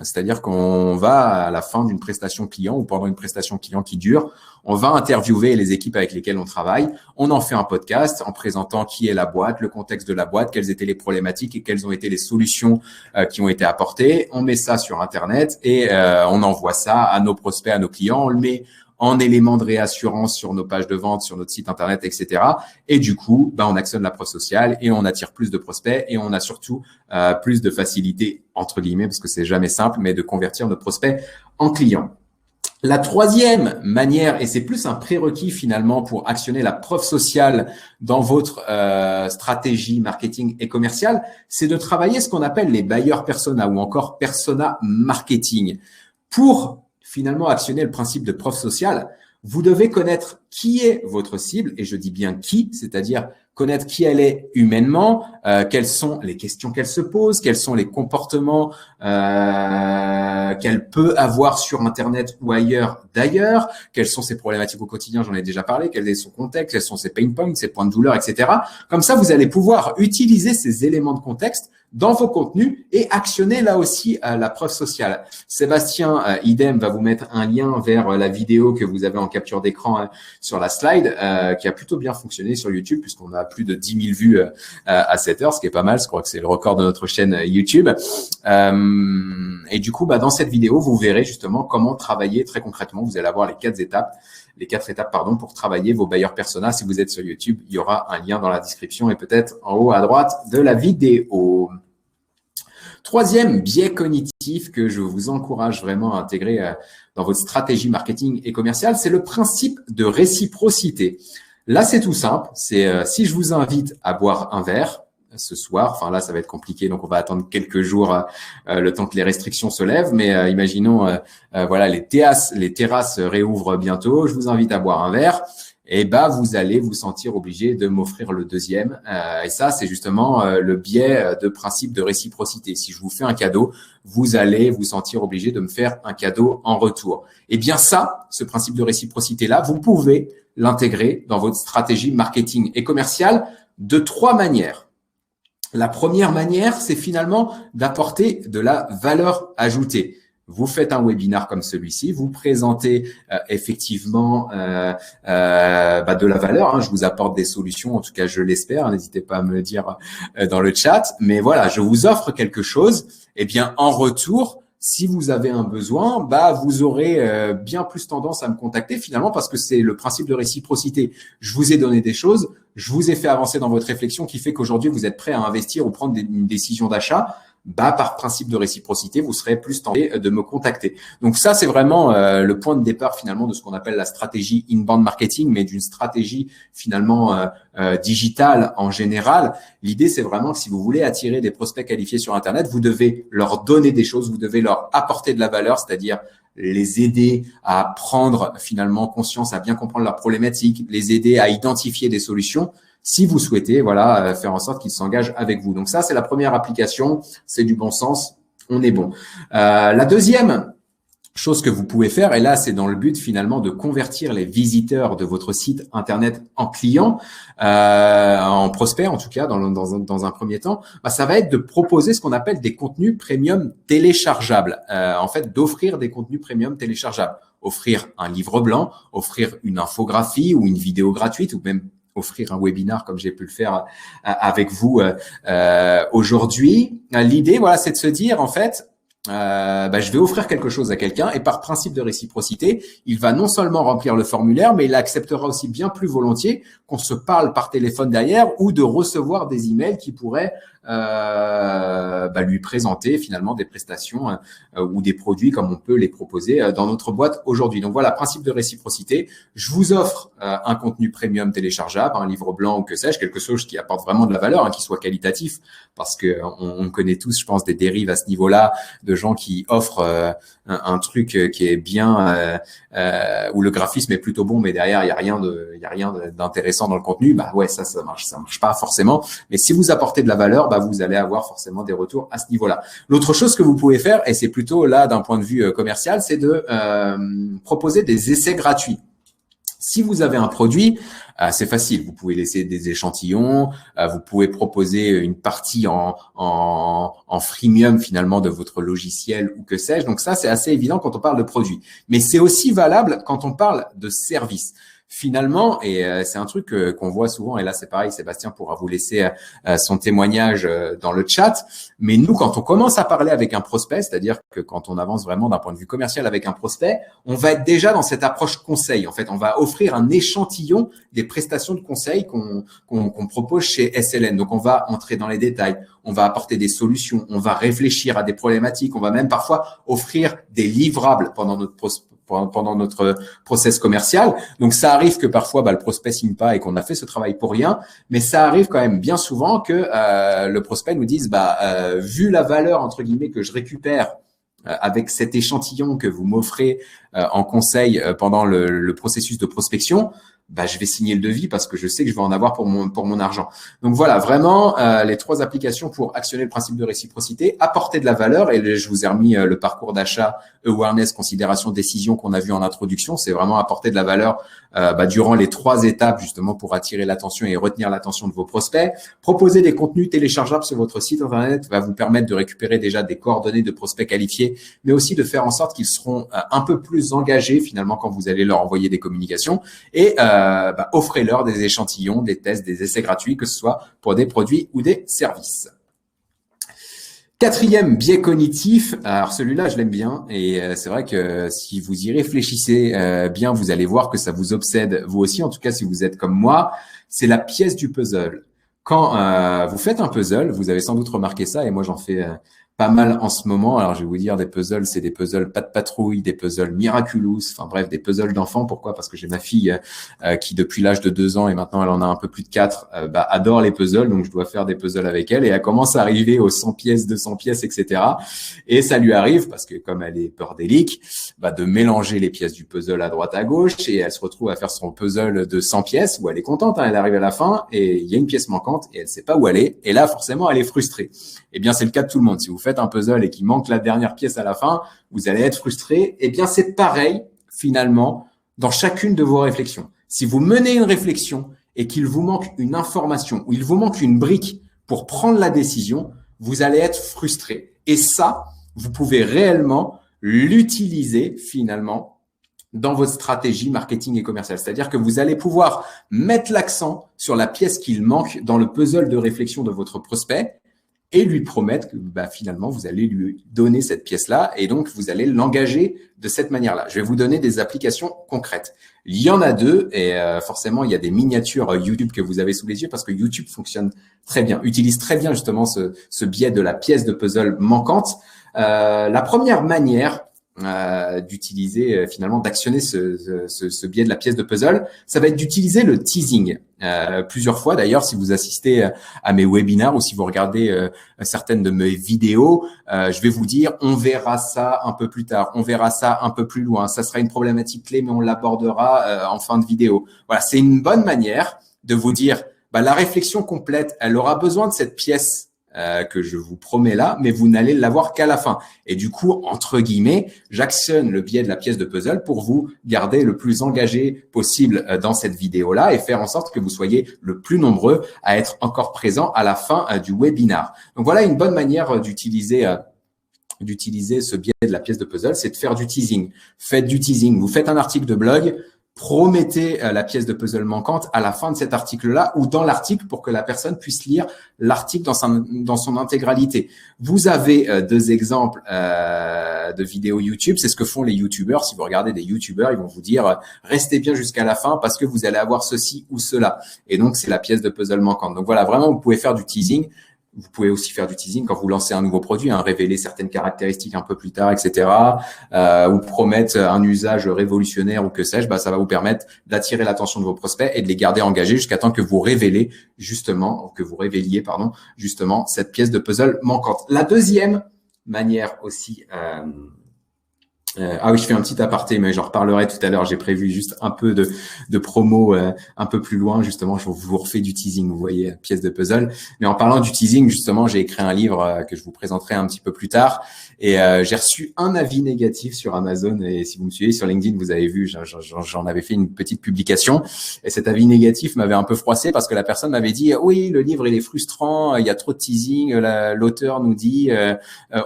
C'est-à-dire qu'on va à la fin d'une prestation client ou pendant une prestation client qui dure, on va interviewer les équipes avec lesquelles on travaille. On en fait un podcast en présentant qui est la boîte, le contexte de la boîte, quelles étaient les problématiques et quelles ont été les solutions qui ont été apportées. On met ça sur Internet et on envoie ça à nos prospects, à nos clients. On le met en éléments de réassurance sur nos pages de vente, sur notre site internet, etc. Et du coup, on actionne la preuve sociale et on attire plus de prospects et on a surtout plus de facilité, entre guillemets, parce que c'est jamais simple, mais de convertir nos prospects en clients. La troisième manière, et c'est plus un prérequis finalement pour actionner la preuve sociale dans votre stratégie marketing et commerciale, c'est de travailler ce qu'on appelle les buyer persona ou encore persona marketing. Pour finalement actionner le principe de preuve sociale, vous devez connaître qui est votre cible, et je dis bien qui, c'est-à-dire connaître qui elle est humainement, quelles sont les questions qu'elle se pose, quels sont les comportements qu'elle peut avoir sur Internet ou ailleurs d'ailleurs, quelles sont ses problématiques au quotidien, j'en ai déjà parlé, quel est son contexte, quels sont ses pain points, ses points de douleur, etc. Comme ça, vous allez pouvoir utiliser ces éléments de contexte dans vos contenus et actionner là aussi la preuve sociale. Sébastien, idem, va vous mettre un lien vers la vidéo que vous avez en capture d'écran sur la slide, qui a plutôt bien fonctionné sur YouTube puisqu'on a plus de 10 000 vues à cette heure, ce qui est pas mal. Je crois que c'est le record de notre chaîne YouTube. Et du coup, dans cette vidéo, vous verrez justement comment travailler très concrètement. Vous allez avoir les quatre étapes pour travailler vos buyer personas. Si vous êtes sur YouTube, il y aura un lien dans la description et peut-être en haut à droite de la vidéo. Troisième biais cognitif que je vous encourage vraiment à intégrer dans votre stratégie marketing et commerciale, c'est le principe de réciprocité. Là, c'est tout simple. C'est si je vous invite à boire un verre ce soir, enfin là, ça va être compliqué, donc on va attendre quelques jours le temps que les restrictions se lèvent. Mais imaginons, voilà, les terrasses réouvrent bientôt. Je vous invite à boire un verre. Et vous allez vous sentir obligé de m'offrir le deuxième. Et ça, c'est justement le biais de principe de réciprocité. Si je vous fais un cadeau, vous allez vous sentir obligé de me faire un cadeau en retour. Et bien ça, ce principe de réciprocité-là, vous pouvez l'intégrer dans votre stratégie marketing et commerciale de trois manières. La première manière, c'est finalement d'apporter de la valeur ajoutée. Vous faites un webinaire comme celui-ci, vous présentez effectivement de la valeur. Je vous apporte des solutions, en tout cas je l'espère. N'hésitez pas à me le dire dans le chat. Mais voilà, je vous offre quelque chose. Eh bien, en retour, si vous avez un besoin, vous aurez bien plus tendance à me contacter finalement parce que c'est le principe de réciprocité. Je vous ai donné des choses, je vous ai fait avancer dans votre réflexion qui fait qu'aujourd'hui vous êtes prêt à investir ou prendre une décision d'achat. Par principe de réciprocité, vous serez plus tenté de me contacter. Donc ça, c'est vraiment le point de départ finalement de ce qu'on appelle la stratégie inbound marketing, mais d'une stratégie finalement digitale en général. L'idée, c'est vraiment que si vous voulez attirer des prospects qualifiés sur Internet, vous devez leur donner des choses, vous devez leur apporter de la valeur, c'est-à-dire les aider à prendre finalement conscience, à bien comprendre leurs problématiques, les aider à identifier des solutions. Si vous souhaitez, voilà, faire en sorte qu'ils s'engagent avec vous. Donc ça, c'est la première application, c'est du bon sens, on est bon. La deuxième chose que vous pouvez faire, et là, c'est dans le but finalement de convertir les visiteurs de votre site Internet en clients, en prospects en tout cas, dans un premier temps, ça va être de proposer ce qu'on appelle des contenus premium téléchargeables. En fait, d'offrir des contenus premium téléchargeables. Offrir un livre blanc, offrir une infographie ou une vidéo gratuite ou même offrir un webinaire comme j'ai pu le faire avec vous aujourd'hui. L'idée, voilà, c'est de se dire en fait, je vais offrir quelque chose à quelqu'un et par principe de réciprocité, il va non seulement remplir le formulaire, mais il acceptera aussi bien plus volontiers qu'on se parle par téléphone derrière ou de recevoir des emails qui pourraient lui présenter finalement des prestations ou des produits comme on peut les proposer dans notre boîte aujourd'hui. Donc voilà, principe de réciprocité. Je vous offre un contenu premium téléchargeable, un livre blanc ou que sais-je, quelque chose qui apporte vraiment de la valeur, qui soit qualitatif, parce que on connaît tous, je pense, des dérives à ce niveau-là de gens qui offrent un truc qui est bien où le graphisme est plutôt bon, mais derrière il y a rien d'intéressant dans le contenu. Ça marche pas forcément. Mais si vous apportez de la valeur, vous allez avoir forcément des retours à ce niveau-là. L'autre chose que vous pouvez faire, et c'est plutôt là d'un point de vue commercial, c'est de proposer des essais gratuits. Si vous avez un produit, c'est facile. Vous pouvez laisser des échantillons, vous pouvez proposer une partie en freemium finalement de votre logiciel ou que sais-je. Donc ça, c'est assez évident quand on parle de produit. Mais c'est aussi valable quand on parle de service. Finalement, et c'est un truc qu'on voit souvent, et là c'est pareil, Sébastien pourra vous laisser son témoignage dans le chat, mais nous, quand on commence à parler avec un prospect, c'est-à-dire que quand on avance vraiment d'un point de vue commercial avec un prospect, on va être déjà dans cette approche conseil. En fait, on va offrir un échantillon des prestations de conseil qu'on propose chez SLN. Donc, on va entrer dans les détails, on va apporter des solutions, on va réfléchir à des problématiques, on va même parfois offrir des livrables pendant pendant notre process commercial. Donc, ça arrive que parfois, le prospect signe pas et qu'on a fait ce travail pour rien, mais ça arrive quand même bien souvent que le prospect nous dise, vu la valeur entre guillemets que je récupère avec cet échantillon que vous m'offrez en conseil pendant le processus de prospection, je vais signer le devis parce que je sais que je vais en avoir pour mon argent. Donc voilà, vraiment les 3 applications pour actionner le principe de réciprocité, apporter de la valeur. Et je vous ai remis le parcours d'achat, awareness, considération, décision qu'on a vu en introduction. C'est vraiment apporter de la valeur durant les 3 étapes justement pour attirer l'attention et retenir l'attention de vos prospects. Proposer des contenus téléchargeables sur votre site internet va vous permettre de récupérer déjà des coordonnées de prospects qualifiés, mais aussi de faire en sorte qu'ils seront un peu plus engagés finalement quand vous allez leur envoyer des communications. Et offrez-leur des échantillons, des tests, des essais gratuits, que ce soit pour des produits ou des services. 4e biais cognitif, alors celui-là je l'aime bien et c'est vrai que si vous y réfléchissez bien, vous allez voir que ça vous obsède vous aussi, en tout cas si vous êtes comme moi, c'est la pièce du puzzle. Quand vous faites un puzzle, vous avez sans doute remarqué ça et moi j'en fais pas mal en ce moment. Alors, je vais vous dire, des puzzles, c'est des puzzles pas de patrouille, des puzzles miraculous, enfin bref, des puzzles d'enfants. Pourquoi? Parce que j'ai ma fille qui, depuis l'âge de 2 ans et maintenant elle en a un peu plus de 4, adore les puzzles. Donc, je dois faire des puzzles avec elle et elle commence à arriver aux 100 pièces, 200 pièces, etc. Et ça lui arrive, parce que comme elle est bordélique, de mélanger les pièces du puzzle à droite, à gauche et elle se retrouve à faire son puzzle de 100 pièces où elle est contente, hein, elle arrive à la fin et il y a une pièce manquante et elle sait pas où elle est. Et là, forcément, elle est frustrée. Eh bien, c'est le cas de tout le monde. Si vous faites un puzzle et qu'il manque la dernière pièce à la fin, vous allez être frustré. Eh bien, c'est pareil, finalement, dans chacune de vos réflexions. Si vous menez une réflexion et qu'il vous manque une information ou il vous manque une brique pour prendre la décision, vous allez être frustré. Et ça, vous pouvez réellement l'utiliser, finalement, dans votre stratégie marketing et commerciale. C'est-à-dire que vous allez pouvoir mettre l'accent sur la pièce qu'il manque dans le puzzle de réflexion de votre prospect et lui promettre que finalement, vous allez lui donner cette pièce-là et donc vous allez l'engager de cette manière-là. Je vais vous donner des applications concrètes. Il y en a 2 et forcément, il y a des miniatures YouTube que vous avez sous les yeux parce que YouTube fonctionne très bien, utilise très bien justement ce biais de la pièce de puzzle manquante. La première manière d'utiliser finalement, d'actionner ce biais de la pièce de puzzle, ça va être d'utiliser le teasing. Plusieurs fois d'ailleurs, si vous assistez à mes webinaires ou si vous regardez certaines de mes vidéos, je vais vous dire on verra ça un peu plus tard, on verra ça un peu plus loin, ça sera une problématique clé mais on l'abordera en fin de vidéo. Voilà, c'est une bonne manière de vous dire la réflexion complète, elle aura besoin de cette pièce que je vous promets là, mais vous n'allez l'avoir qu'à la fin. Et du coup, entre guillemets, j'actionne le biais de la pièce de puzzle pour vous garder le plus engagé possible dans cette vidéo-là et faire en sorte que vous soyez le plus nombreux à être encore présents à la fin du webinar. Donc voilà une bonne manière d'utiliser ce biais de la pièce de puzzle, c'est de faire du teasing. Faites du teasing. Vous faites un article de blog, promettez la pièce de puzzle manquante à la fin de cet article-là ou dans l'article pour que la personne puisse lire l'article dans son intégralité. Vous avez 2 exemples de vidéos YouTube. C'est ce que font les YouTubeurs. Si vous regardez des YouTubeurs, ils vont vous dire restez bien jusqu'à la fin parce que vous allez avoir ceci ou cela. Et donc, c'est la pièce de puzzle manquante. Donc voilà, vraiment, vous pouvez faire du teasing. Vous pouvez aussi faire du teasing quand vous lancez un nouveau produit, révéler certaines caractéristiques un peu plus tard, etc. Ou promettre un usage révolutionnaire ou que sais-je, ça va vous permettre d'attirer l'attention de vos prospects et de les garder engagés jusqu'à temps que vous révéliez justement cette pièce de puzzle manquante. La deuxième manière aussi oui, je fais un petit aparté, mais j'en reparlerai tout à l'heure. J'ai prévu juste un peu de promo un peu plus loin. Justement, je vous refais du teasing, vous voyez, pièce de puzzle. Mais en parlant du teasing, justement, j'ai écrit un livre que je vous présenterai un petit peu plus tard. Et j'ai reçu un avis négatif sur Amazon. Et si vous me suivez sur LinkedIn, vous avez vu, j'en avais fait une petite publication. Et cet avis négatif m'avait un peu froissé parce que la personne m'avait dit « Oui, le livre, il est frustrant, il y a trop de teasing. L'auteur nous dit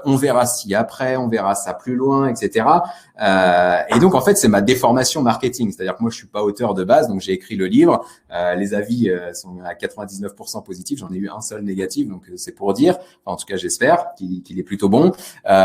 on verra ci après, on verra ça plus loin, etc. » Et donc, en fait, c'est ma déformation marketing. C'est-à-dire que moi, je suis pas auteur de base, donc j'ai écrit le livre. Les avis sont à 99% positifs. J'en ai eu un seul négatif, donc c'est pour dire. Enfin, en tout cas, j'espère qu'il est plutôt bon.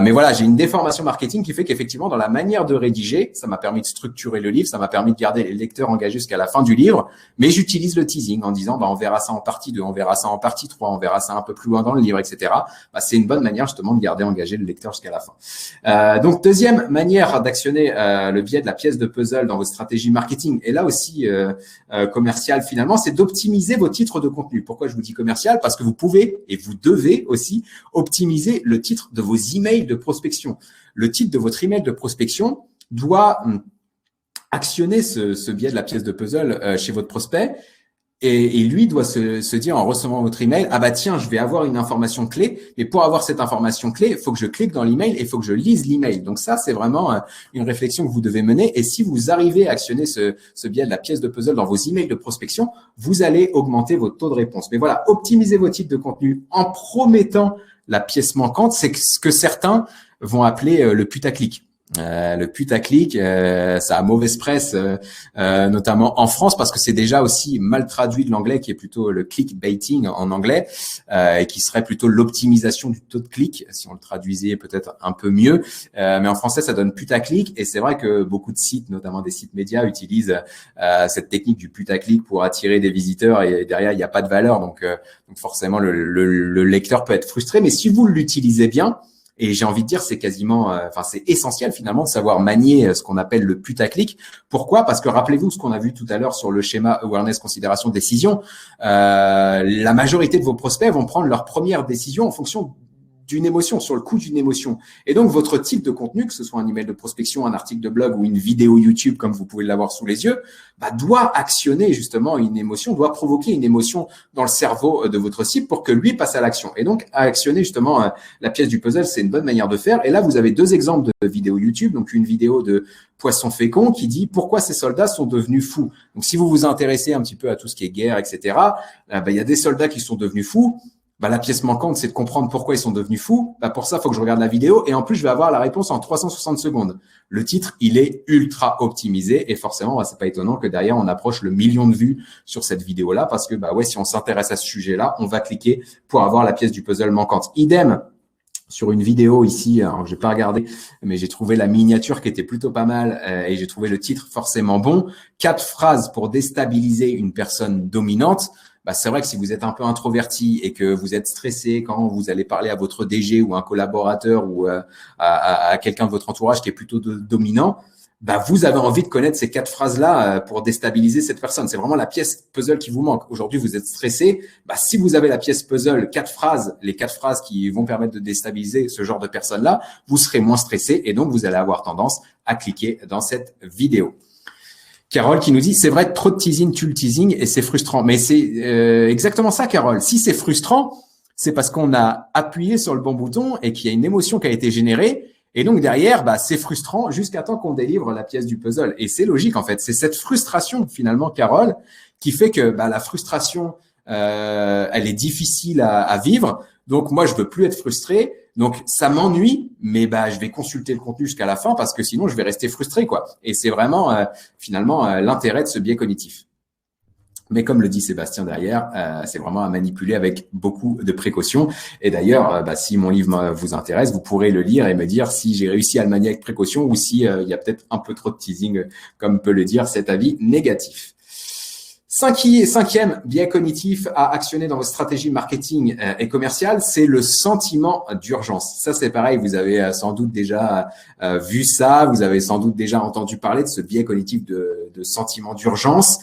Mais voilà, j'ai une déformation marketing qui fait qu'effectivement, dans la manière de rédiger, ça m'a permis de structurer le livre, ça m'a permis de garder les lecteurs engagés jusqu'à la fin du livre. Mais j'utilise le teasing en disant, on verra ça en partie 2, on verra ça en partie 3, on verra ça un peu plus loin dans le livre, etc. C'est une bonne manière justement de garder engagé le lecteur jusqu'à la fin. Donc, deuxième manière manière d'actionner le biais de la pièce de puzzle dans votre stratégie marketing, et là aussi commerciale finalement, c'est d'optimiser vos titres de contenu. Pourquoi je vous dis commercial? Parce que vous pouvez et vous devez aussi optimiser le titre de vos emails de prospection. Le titre de votre email de prospection doit actionner ce biais de la pièce de puzzle chez votre prospect. Et lui doit se dire en recevant votre email, ah bah tiens, je vais avoir une information clé, mais pour avoir cette information clé, il faut que je clique dans l'email et il faut que je lise l'email. Donc ça, c'est vraiment une réflexion que vous devez mener. Et si vous arrivez à actionner ce biais de la pièce de puzzle dans vos emails de prospection, vous allez augmenter votre taux de réponse. Mais voilà, optimisez vos types de contenu en promettant la pièce manquante, c'est ce que certains vont appeler le putaclic. Le putaclic, ça a mauvaise presse, notamment en France, parce que c'est déjà aussi mal traduit de l'anglais, qui est plutôt le clickbaiting en anglais, et qui serait plutôt l'optimisation du taux de clic, si on le traduisait peut-être un peu mieux. Mais en français, ça donne putaclic, et c'est vrai que beaucoup de sites, notamment des sites médias, utilisent cette technique du putaclic pour attirer des visiteurs, et derrière, il n'y a pas de valeur, donc forcément, le lecteur peut être frustré. Mais si vous l'utilisez bien, et j'ai envie de dire, c'est quasiment, c'est essentiel finalement de savoir manier ce qu'on appelle le putaclic. Pourquoi? Parce que rappelez-vous ce qu'on a vu tout à l'heure sur le schéma awareness, considération, décision. La majorité de vos prospects vont prendre leur première décision en fonction d'une émotion, sur le coup d'une émotion. Et donc, votre type de contenu, que ce soit un email de prospection, un article de blog ou une vidéo YouTube, comme vous pouvez l'avoir sous les yeux, doit actionner justement une émotion, doit provoquer une émotion dans le cerveau de votre cible pour que lui passe à l'action. Et donc, à actionner justement la pièce du puzzle, c'est une bonne manière de faire. Et là, vous avez deux exemples de vidéos YouTube. Donc, une vidéo de Poisson Fécond qui dit pourquoi ces soldats sont devenus fous. Donc, si vous vous intéressez un petit peu à tout ce qui est guerre, etc., il y a des soldats qui sont devenus fous. La pièce manquante, c'est de comprendre pourquoi ils sont devenus fous. Pour ça, il faut que je regarde la vidéo et en plus, je vais avoir la réponse en 360 secondes. Le titre, il est ultra optimisé et forcément, c'est pas étonnant que derrière, on approche le million de vues sur cette vidéo-là parce que, si on s'intéresse à ce sujet-là, on va cliquer pour avoir la pièce du puzzle manquante. Idem sur une vidéo ici, alors j'ai pas regardé, mais j'ai trouvé la miniature qui était plutôt pas mal et j'ai trouvé le titre forcément bon. 4 phrases pour déstabiliser une personne dominante. C'est vrai que si vous êtes un peu introverti et que vous êtes stressé quand vous allez parler à votre DG ou un collaborateur ou à quelqu'un de votre entourage qui est plutôt dominant, vous avez envie de connaître ces 4 phrases-là pour déstabiliser cette personne. C'est vraiment la pièce puzzle qui vous manque. Aujourd'hui, vous êtes stressé. Si vous avez la pièce puzzle, 4 phrases, les 4 phrases qui vont permettre de déstabiliser ce genre de personne-là, vous serez moins stressé et donc vous allez avoir tendance à cliquer dans cette vidéo. Carole qui nous dit, c'est vrai, trop de teasing tue le teasing et c'est frustrant. Mais c'est exactement ça, Carole. Si c'est frustrant, c'est parce qu'on a appuyé sur le bon bouton et qu'il y a une émotion qui a été générée. Et donc derrière, c'est frustrant jusqu'à temps qu'on délivre la pièce du puzzle. Et c'est logique, en fait. C'est cette frustration, finalement, Carole, qui fait que la frustration, elle est difficile à vivre. Donc, moi, je veux plus être frustré. Donc, ça m'ennuie, mais je vais consulter le contenu jusqu'à la fin parce que sinon, je vais rester frustré, quoi. Et c'est vraiment, finalement, l'intérêt de ce biais cognitif. Mais comme le dit Sébastien derrière, c'est vraiment à manipuler avec beaucoup de précautions. Et d'ailleurs, si mon livre vous intéresse, vous pourrez le lire et me dire si j'ai réussi à le manier avec précaution ou si il y a peut-être un peu trop de teasing, comme peut le dire cet avis négatif. Cinquième biais cognitif à actionner dans votre stratégie marketing et commerciale, c'est le sentiment d'urgence. Ça, c'est pareil, vous avez sans doute déjà vu ça, vous avez sans doute déjà entendu parler de ce biais cognitif de sentiment d'urgence.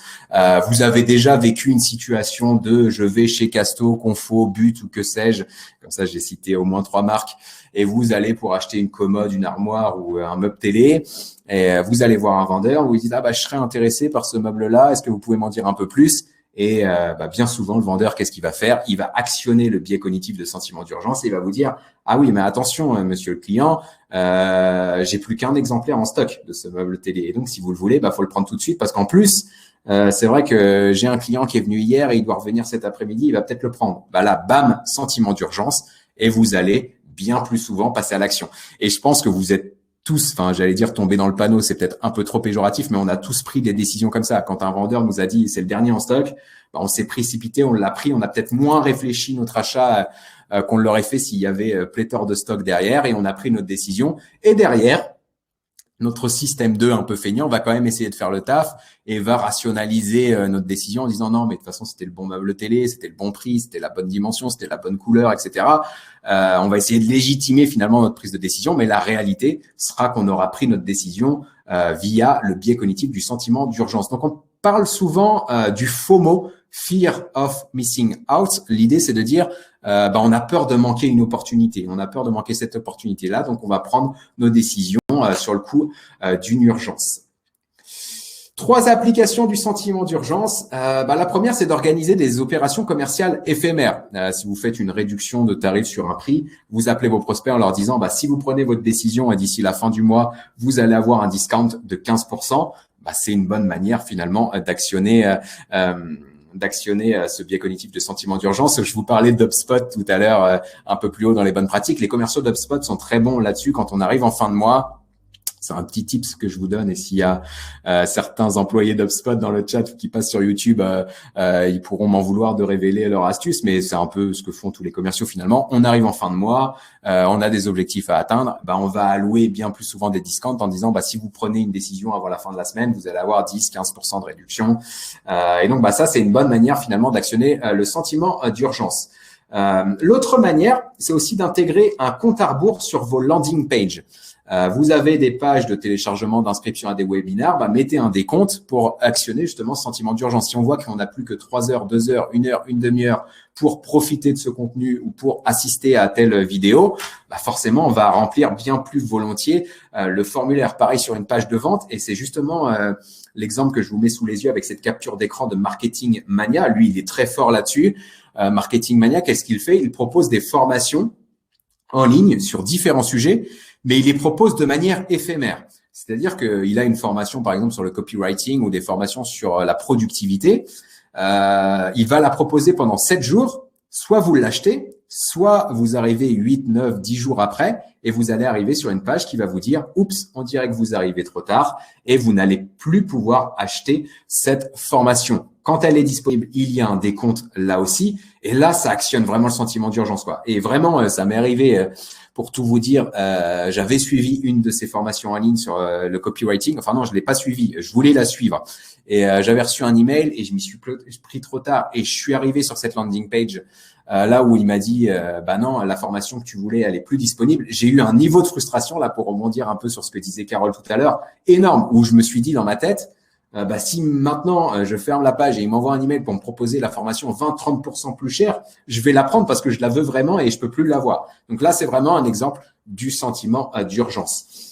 Vous avez déjà vécu une situation de je vais chez Casto, Confo, But ou que sais-je. Comme ça, j'ai cité au moins 3 marques. Et vous allez pour acheter une commode, une armoire ou un meuble télé. Et vous allez voir un vendeur, vous lui dites je serais intéressé par ce meuble-là, est-ce que vous pouvez m'en dire un peu plus? Et bien souvent, le vendeur, qu'est-ce qu'il va faire? Il va actionner le biais cognitif de sentiment d'urgence et il va vous dire oui, mais attention, monsieur le client, j'ai plus qu'un exemplaire en stock de ce meuble télé. Et donc, si vous le voulez, faut le prendre tout de suite parce qu'en plus, c'est vrai que j'ai un client qui est venu hier et il doit revenir cet après-midi, il va peut-être le prendre. Là, bam, sentiment d'urgence et vous allez bien plus souvent passer à l'action. Et je pense que vous êtes tous, j'allais dire tomber dans le panneau, c'est peut-être un peu trop péjoratif, mais on a tous pris des décisions comme ça. Quand un vendeur nous a dit c'est le dernier en stock, on s'est précipité, on l'a pris, on a peut-être moins réfléchi notre achat qu'on l'aurait fait s'il y avait pléthore de stock derrière et on a pris notre décision. Et derrière, notre système 2 un peu feignant va quand même essayer de faire le taf et va rationaliser notre décision en disant non, mais de toute façon, c'était le bon meuble télé, c'était le bon prix, c'était la bonne dimension, c'était la bonne couleur, etc. On va essayer de légitimer finalement notre prise de décision, mais la réalité sera qu'on aura pris notre décision via le biais cognitif du sentiment d'urgence. Donc, on parle souvent du FOMO, Fear of Missing Out. L'idée, c'est de dire on a peur de manquer une opportunité, on a peur de manquer cette opportunité-là, donc on va prendre nos décisions sur le coup d'une urgence. 3 applications du sentiment d'urgence. La première, c'est d'organiser des opérations commerciales éphémères. Si vous faites une réduction de tarif sur un prix, vous appelez vos prospects en leur disant si vous prenez votre décision d'ici la fin du mois, vous allez avoir un discount de 15%. C'est une bonne manière finalement d'actionner ce biais cognitif de sentiment d'urgence. Je vous parlais d'HubSpot tout à l'heure, un peu plus haut dans les bonnes pratiques. Les commerciaux d'HubSpot sont très bons là-dessus. Quand on arrive en fin de mois, c'est un petit tips que je vous donne. Et s'il y a certains employés d'HubSpot dans le chat qui passent sur YouTube, ils pourront m'en vouloir de révéler leur astuce. Mais c'est un peu ce que font tous les commerciaux finalement. On arrive en fin de mois, on a des objectifs à atteindre. On va allouer bien plus souvent des discounts en disant si vous prenez une décision avant la fin de la semaine, vous allez avoir 10-15% de réduction. Et donc ça, c'est une bonne manière finalement d'actionner le sentiment d'urgence. L'autre manière, c'est aussi d'intégrer un compte à rebours sur vos landing pages. Vous avez des pages de téléchargement, d'inscription à des webinaires, mettez un décompte pour actionner justement ce sentiment d'urgence. Si on voit qu'on n'a plus que 3 heures, 2 heures, 1 heure, une demi-heure pour profiter de ce contenu ou pour assister à telle vidéo, forcément, on va remplir bien plus volontiers le formulaire. Pareil sur une page de vente, et c'est justement l'exemple que je vous mets sous les yeux avec cette capture d'écran de Marketing Mania. Lui, il est très fort là-dessus. Marketing Mania, qu'est-ce qu'il fait? Il propose des formations en ligne sur différents sujets, mais il les propose de manière éphémère. C'est-à-dire qu'il a une formation, par exemple, sur le copywriting ou des formations sur la productivité. Il va la proposer pendant 7 jours. Soit vous l'achetez, soit vous arrivez 8, 9, 10 jours après et vous allez arriver sur une page qui va vous dire « Oups, on dirait que vous arrivez trop tard » et vous n'allez plus pouvoir acheter cette formation. Quand elle est disponible, il y a un décompte là aussi. Et là, ça actionne vraiment le sentiment d'urgence, quoi. Et vraiment, ça m'est arrivé, pour tout vous dire, j'avais suivi une de ces formations en ligne sur le copywriting. Enfin non, je l'ai pas suivie. Je voulais la suivre. Et j'avais reçu un email et je m'y suis pris trop tard. Et je suis arrivé sur cette landing page là où il m'a dit non, la formation que tu voulais, elle est plus disponible. J'ai eu un niveau de frustration là pour rebondir un peu sur ce que disait Carole tout à l'heure, énorme, où je me suis dit dans ma tête, si maintenant je ferme la page et il m'envoie un email pour me proposer la formation 20-30% plus chère, je vais la prendre parce que je la veux vraiment et je peux plus l'avoir. Donc là, c'est vraiment un exemple du sentiment d'urgence.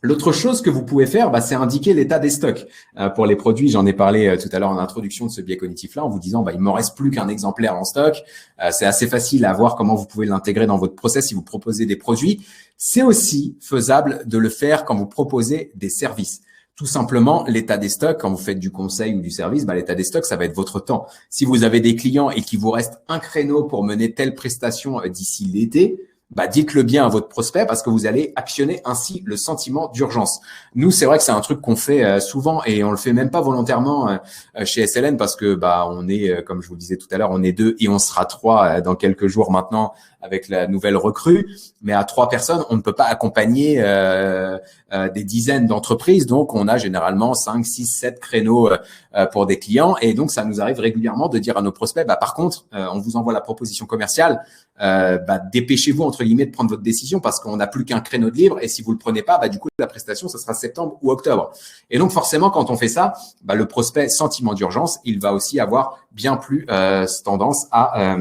L'autre chose que vous pouvez faire, c'est indiquer l'état des stocks. Pour les produits, j'en ai parlé tout à l'heure en introduction de ce biais cognitif-là, en vous disant il me reste plus qu'un exemplaire en stock. C'est assez facile à voir comment vous pouvez l'intégrer dans votre process si vous proposez des produits. C'est aussi faisable de le faire quand vous proposez des services. Tout simplement, l'état des stocks, quand vous faites du conseil ou du service, l'état des stocks, ça va être votre temps. Si vous avez des clients et qu'il vous reste un créneau pour mener telle prestation d'ici l'été, dites-le bien à votre prospect parce que vous allez actionner ainsi le sentiment d'urgence. Nous, c'est vrai que c'est un truc qu'on fait souvent et on le fait même pas volontairement chez SLN parce que on est, comme je vous le disais tout à l'heure, on est 2 et on sera 3 dans quelques jours maintenant avec la nouvelle recrue. Mais à 3 personnes, on ne peut pas accompagner des dizaines d'entreprises. Donc, on a généralement 5, 6, 7 créneaux pour des clients. Et donc, ça nous arrive régulièrement de dire à nos prospects, par contre, on vous envoie la proposition commerciale. Dépêchez-vous entre guillemets de prendre votre décision parce qu'on n'a plus qu'un créneau de libre et si vous le prenez pas, du coup la prestation ça sera septembre ou octobre. Et donc forcément quand on fait ça, le prospect sentiment d'urgence, il va aussi avoir bien plus tendance à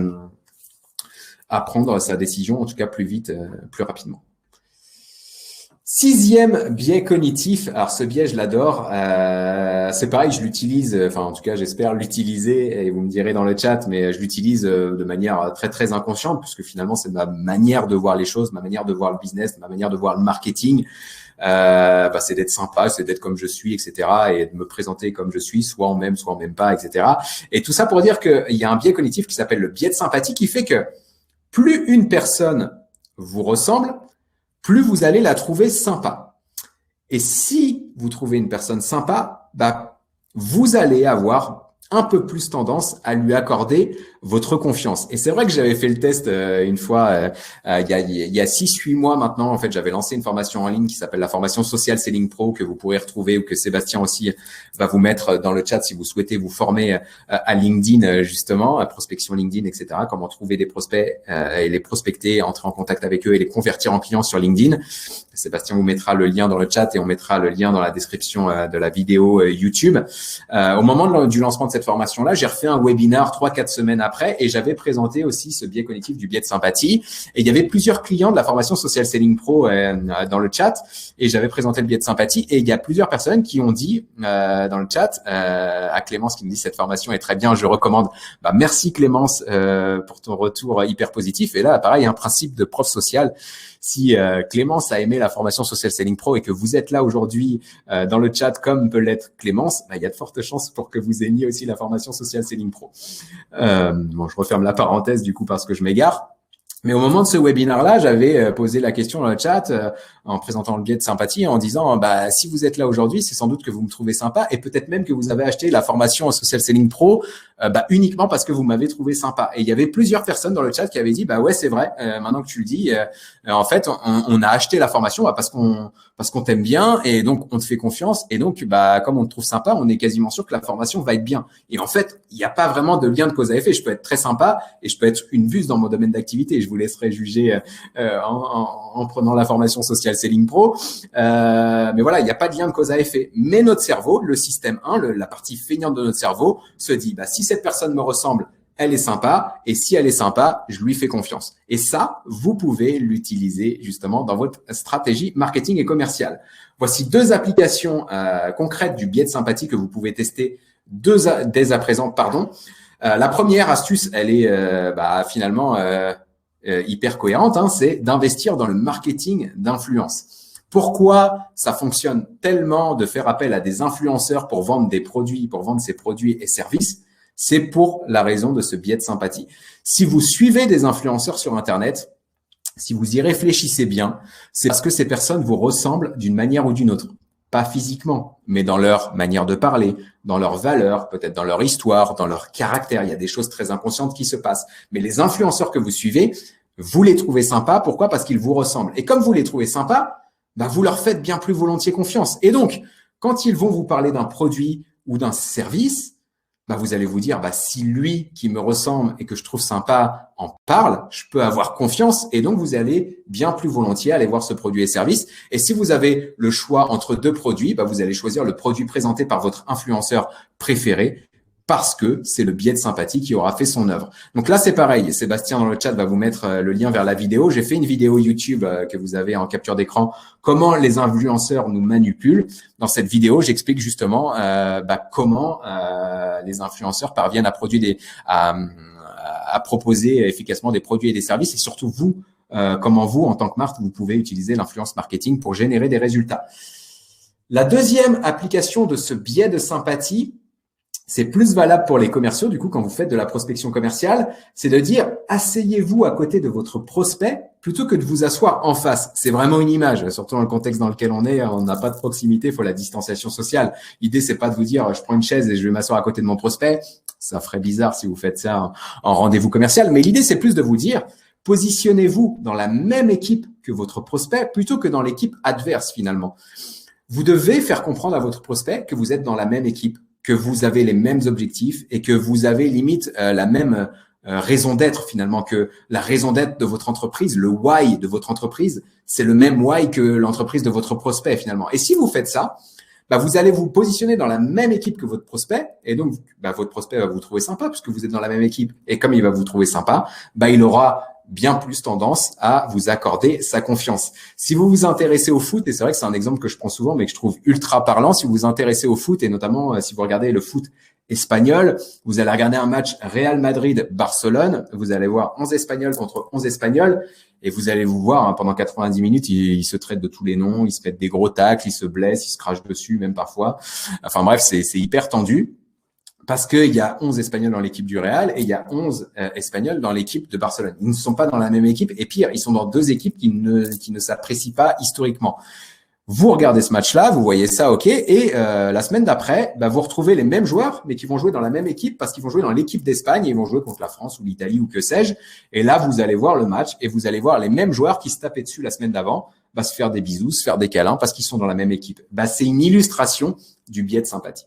prendre sa décision en tout cas plus vite, plus rapidement. 6e biais cognitif. Alors ce biais, je l'adore. C'est pareil, je l'utilise. Enfin, en tout cas, j'espère l'utiliser. Et vous me direz dans le chat, mais je l'utilise de manière très très inconsciente, puisque finalement, c'est ma manière de voir les choses, ma manière de voir le business, ma manière de voir le marketing. C'est d'être sympa, c'est d'être comme je suis, etc. Et de me présenter comme je suis, soit on m'aime, soit on m'aime pas, etc. Et tout ça pour dire qu'il y a un biais cognitif qui s'appelle le biais de sympathie, qui fait que plus une personne vous ressemble, plus vous allez la trouver sympa. Et si vous trouvez une personne sympa, vous allez avoir un peu plus tendance à lui accorder votre confiance. Et c'est vrai que j'avais fait le test une fois, il y a 6-8 mois maintenant. En fait, j'avais lancé une formation en ligne qui s'appelle la formation Social Selling Pro, que vous pourrez retrouver ou que Sébastien aussi va vous mettre dans le chat si vous souhaitez vous former à LinkedIn, justement, à prospection LinkedIn, etc. Comment trouver des prospects et les prospecter, entrer en contact avec eux et les convertir en clients sur LinkedIn. Sébastien vous mettra le lien dans le chat et on mettra le lien dans la description de la vidéo YouTube. Au moment du lancement de cette formation-là, j'ai refait un webinar 3-4 semaines après et j'avais présenté aussi ce biais cognitif du biais de sympathie. Et il y avait plusieurs clients de la formation Social Selling Pro dans le chat et j'avais présenté le biais de sympathie. Et il y a plusieurs personnes qui ont dit dans le chat, à Clémence qui me dit cette formation est très bien, je recommande. Merci Clémence pour ton retour hyper positif. Et là, pareil, un principe de prof social. Si Clémence a aimé la formation Social Selling Pro et que vous êtes là aujourd'hui dans le chat comme peut l'être Clémence, il y a de fortes chances pour que vous aimiez aussi la formation Social Selling Pro. Bon, je referme la parenthèse du coup parce que je m'égare. Mais au moment de ce webinaire-là, j'avais posé la question dans le chat en présentant le biais de sympathie, en disant si vous êtes là aujourd'hui, c'est sans doute que vous me trouvez sympa et peut-être même que vous avez acheté la formation Social Selling Pro uniquement parce que vous m'avez trouvé sympa. Et il y avait plusieurs personnes dans le chat qui avaient dit ouais, c'est vrai, maintenant que tu le dis, en fait, on a acheté la formation parce qu'on t'aime bien et donc on te fait confiance et donc comme on te trouve sympa, on est quasiment sûr que la formation va être bien. Et en fait, il n'y a pas vraiment de lien de cause à effet. Je peux être très sympa et je peux être une buse dans mon domaine d'activité. Je vous laisserai juger en prenant la formation Social Selling Pro. Mais voilà, il n'y a pas de lien de cause à effet. Mais notre cerveau, le système 1, la partie feignante de notre cerveau, se dit si cette personne me ressemble, elle est sympa, et si elle est sympa, je lui fais confiance. Et ça, vous pouvez l'utiliser justement dans votre stratégie marketing et commerciale. Voici 2 applications concrètes du biais de sympathie que vous pouvez tester dès à présent. La première astuce, elle est finalement hyper cohérente, c'est d'investir dans le marketing d'influence. Pourquoi ça fonctionne tellement de faire appel à des influenceurs pour vendre des produits, pour vendre ses produits et services? C'est pour la raison de ce biais de sympathie. Si vous suivez des influenceurs sur Internet, si vous y réfléchissez bien, c'est parce que ces personnes vous ressemblent d'une manière ou d'une autre. Pas physiquement, mais dans leur manière de parler, dans leurs valeurs, peut-être dans leur histoire, dans leur caractère. Il y a des choses très inconscientes qui se passent. Mais les influenceurs que vous suivez, vous les trouvez sympas. Pourquoi? Parce qu'ils vous ressemblent. Et comme vous les trouvez sympas, vous leur faites bien plus volontiers confiance. Et donc, quand ils vont vous parler d'un produit ou d'un service, vous allez vous dire, si lui qui me ressemble et que je trouve sympa en parle, je peux avoir confiance et donc vous allez bien plus volontiers aller voir ce produit et service. Et si vous avez le choix entre 2 produits, vous allez choisir le produit présenté par votre influenceur préféré parce que c'est le biais de sympathie qui aura fait son œuvre. Donc là, c'est pareil. Sébastien dans le chat va vous mettre le lien vers la vidéo. J'ai fait une vidéo YouTube que vous avez en capture d'écran, comment les influenceurs nous manipulent. Dans cette vidéo, j'explique justement comment les influenceurs parviennent à proposer efficacement des produits et des services et surtout comment vous, en tant que marque, vous pouvez utiliser l'influence marketing pour générer des résultats. La deuxième application de ce biais de sympathie, c'est plus valable pour les commerciaux, du coup, quand vous faites de la prospection commerciale, c'est de dire asseyez-vous à côté de votre prospect plutôt que de vous asseoir en face. C'est vraiment une image, surtout dans le contexte dans lequel on est, on n'a pas de proximité, il faut la distanciation sociale. L'idée, c'est pas de vous dire je prends une chaise et je vais m'asseoir à côté de mon prospect. Ça ferait bizarre si vous faites ça en rendez-vous commercial. Mais l'idée, c'est plus de vous dire positionnez-vous dans la même équipe que votre prospect plutôt que dans l'équipe adverse finalement. Vous devez faire comprendre à votre prospect que vous êtes dans la même équipe, que vous avez les mêmes objectifs et que vous avez limite la même raison d'être finalement, que la raison d'être de votre entreprise, le why de votre entreprise, c'est le même why que l'entreprise de votre prospect finalement. Et si vous faites ça, vous allez vous positionner dans la même équipe que votre prospect et donc votre prospect va vous trouver sympa puisque vous êtes dans la même équipe. Et comme il va vous trouver sympa, il aura bien plus tendance à vous accorder sa confiance. Si vous vous intéressez au foot, et c'est vrai que c'est un exemple que je prends souvent, mais que je trouve ultra parlant, si vous vous intéressez au foot, et notamment si vous regardez le foot espagnol, vous allez regarder un match Real Madrid-Barcelone, vous allez voir 11 Espagnols contre 11 Espagnols, et vous allez vous voir, pendant 90 minutes, ils se traitent de tous les noms, ils se mettent des gros tacles, ils se blessent, ils se crachent dessus, même parfois. Enfin bref, c'est hyper tendu. Parce qu'il y a 11 Espagnols dans l'équipe du Real et il y a 11 Espagnols dans l'équipe de Barcelone. Ils ne sont pas dans la même équipe et pire, ils sont dans 2 équipes qui ne s'apprécient pas historiquement. Vous regardez ce match-là, vous voyez ça, ok, et la semaine d'après, vous retrouvez les mêmes joueurs, mais qui vont jouer dans la même équipe parce qu'ils vont jouer dans l'équipe d'Espagne et ils vont jouer contre la France ou l'Italie ou que sais-je. Et là, vous allez voir le match et vous allez voir les mêmes joueurs qui se tapaient dessus la semaine d'avant, se faire des bisous, se faire des câlins parce qu'ils sont dans la même équipe. C'est une illustration du biais de sympathie.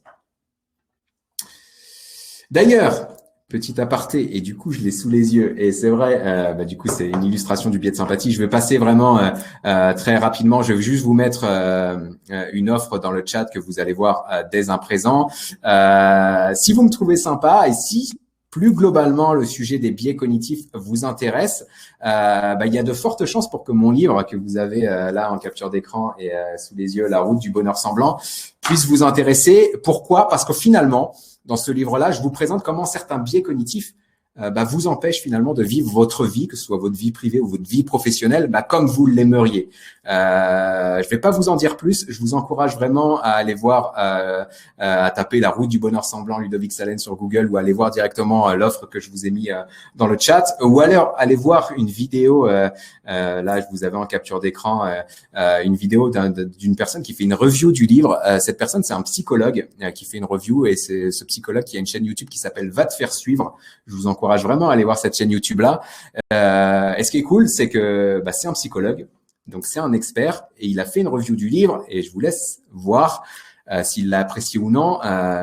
D'ailleurs, petit aparté, et du coup, je l'ai sous les yeux, et c'est vrai, du coup, c'est une illustration du biais de sympathie. Je vais passer vraiment très rapidement. Je vais juste vous mettre une offre dans le chat que vous allez voir dès à présent. Si vous me trouvez sympa et si plus globalement le sujet des biais cognitifs vous intéresse, il y a de fortes chances pour que mon livre que vous avez là en capture d'écran et sous les yeux, La route du bonheur semblant, puisse vous intéresser. Pourquoi? Parce que finalement, dans ce livre-là, je vous présente comment certains biais cognitifs vous empêchent finalement de vivre votre vie, que ce soit votre vie privée ou votre vie professionnelle, comme vous l'aimeriez. Je vais pas vous en dire plus. Je vous encourage vraiment à aller voir, à taper La route du bonheur semblant Ludovic Salen sur Google ou aller voir directement l'offre que je vous ai mis dans le chat ou alors aller voir une vidéo. Là, je vous avais en capture d'écran une vidéo d'une personne qui fait une review du livre. Cette personne, c'est un psychologue qui fait une review et c'est ce psychologue qui a une chaîne YouTube qui s'appelle Va te faire suivre. Je vous encourage vraiment à aller voir cette chaîne YouTube-là. Et ce qui est cool, c'est que c'est un psychologue, donc c'est un expert et il a fait une review du livre et je vous laisse voir s'il l'a apprécié ou non.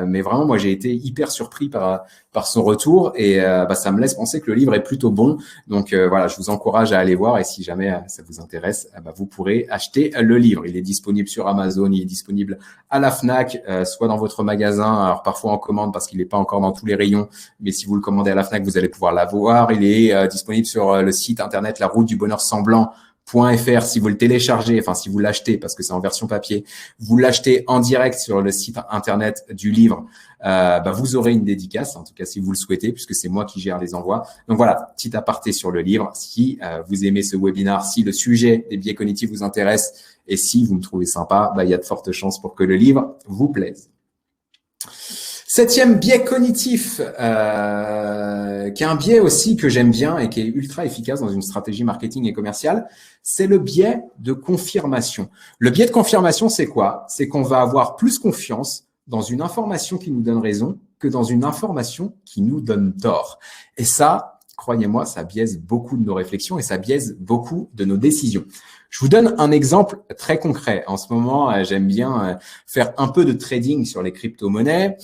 Mais vraiment, moi, j'ai été hyper surpris par son retour et ça me laisse penser que le livre est plutôt bon. Donc voilà, je vous encourage à aller voir et si jamais ça vous intéresse, vous pourrez acheter le livre. Il est disponible sur Amazon, il est disponible à la Fnac, soit dans votre magasin, alors parfois en commande parce qu'il n'est pas encore dans tous les rayons, mais si vous le commandez à la Fnac, vous allez pouvoir l'avoir. Il est disponible sur le site internet La route du bonheur semblant .fr. Si vous le téléchargez, enfin si vous l'achetez parce que c'est en version papier, vous l'achetez en direct sur le site internet du livre, vous aurez une dédicace, en tout cas si vous le souhaitez, puisque c'est moi qui gère les envois. Donc voilà, petit aparté sur le livre. Si vous aimez ce webinaire, si le sujet des biais cognitifs vous intéresse et si vous me trouvez sympa, il y a de fortes chances pour que le livre vous plaise. Septième biais cognitif, qui est un biais aussi que j'aime bien et qui est ultra efficace dans une stratégie marketing et commerciale, c'est le biais de confirmation. Le biais de confirmation, c'est quoi? C'est qu'on va avoir plus confiance dans une information qui nous donne raison que dans une information qui nous donne tort. Et ça, croyez-moi, ça biaise beaucoup de nos réflexions et ça biaise beaucoup de nos décisions. Je vous donne un exemple très concret. En ce moment, j'aime bien faire un peu de trading sur les crypto-monnaies.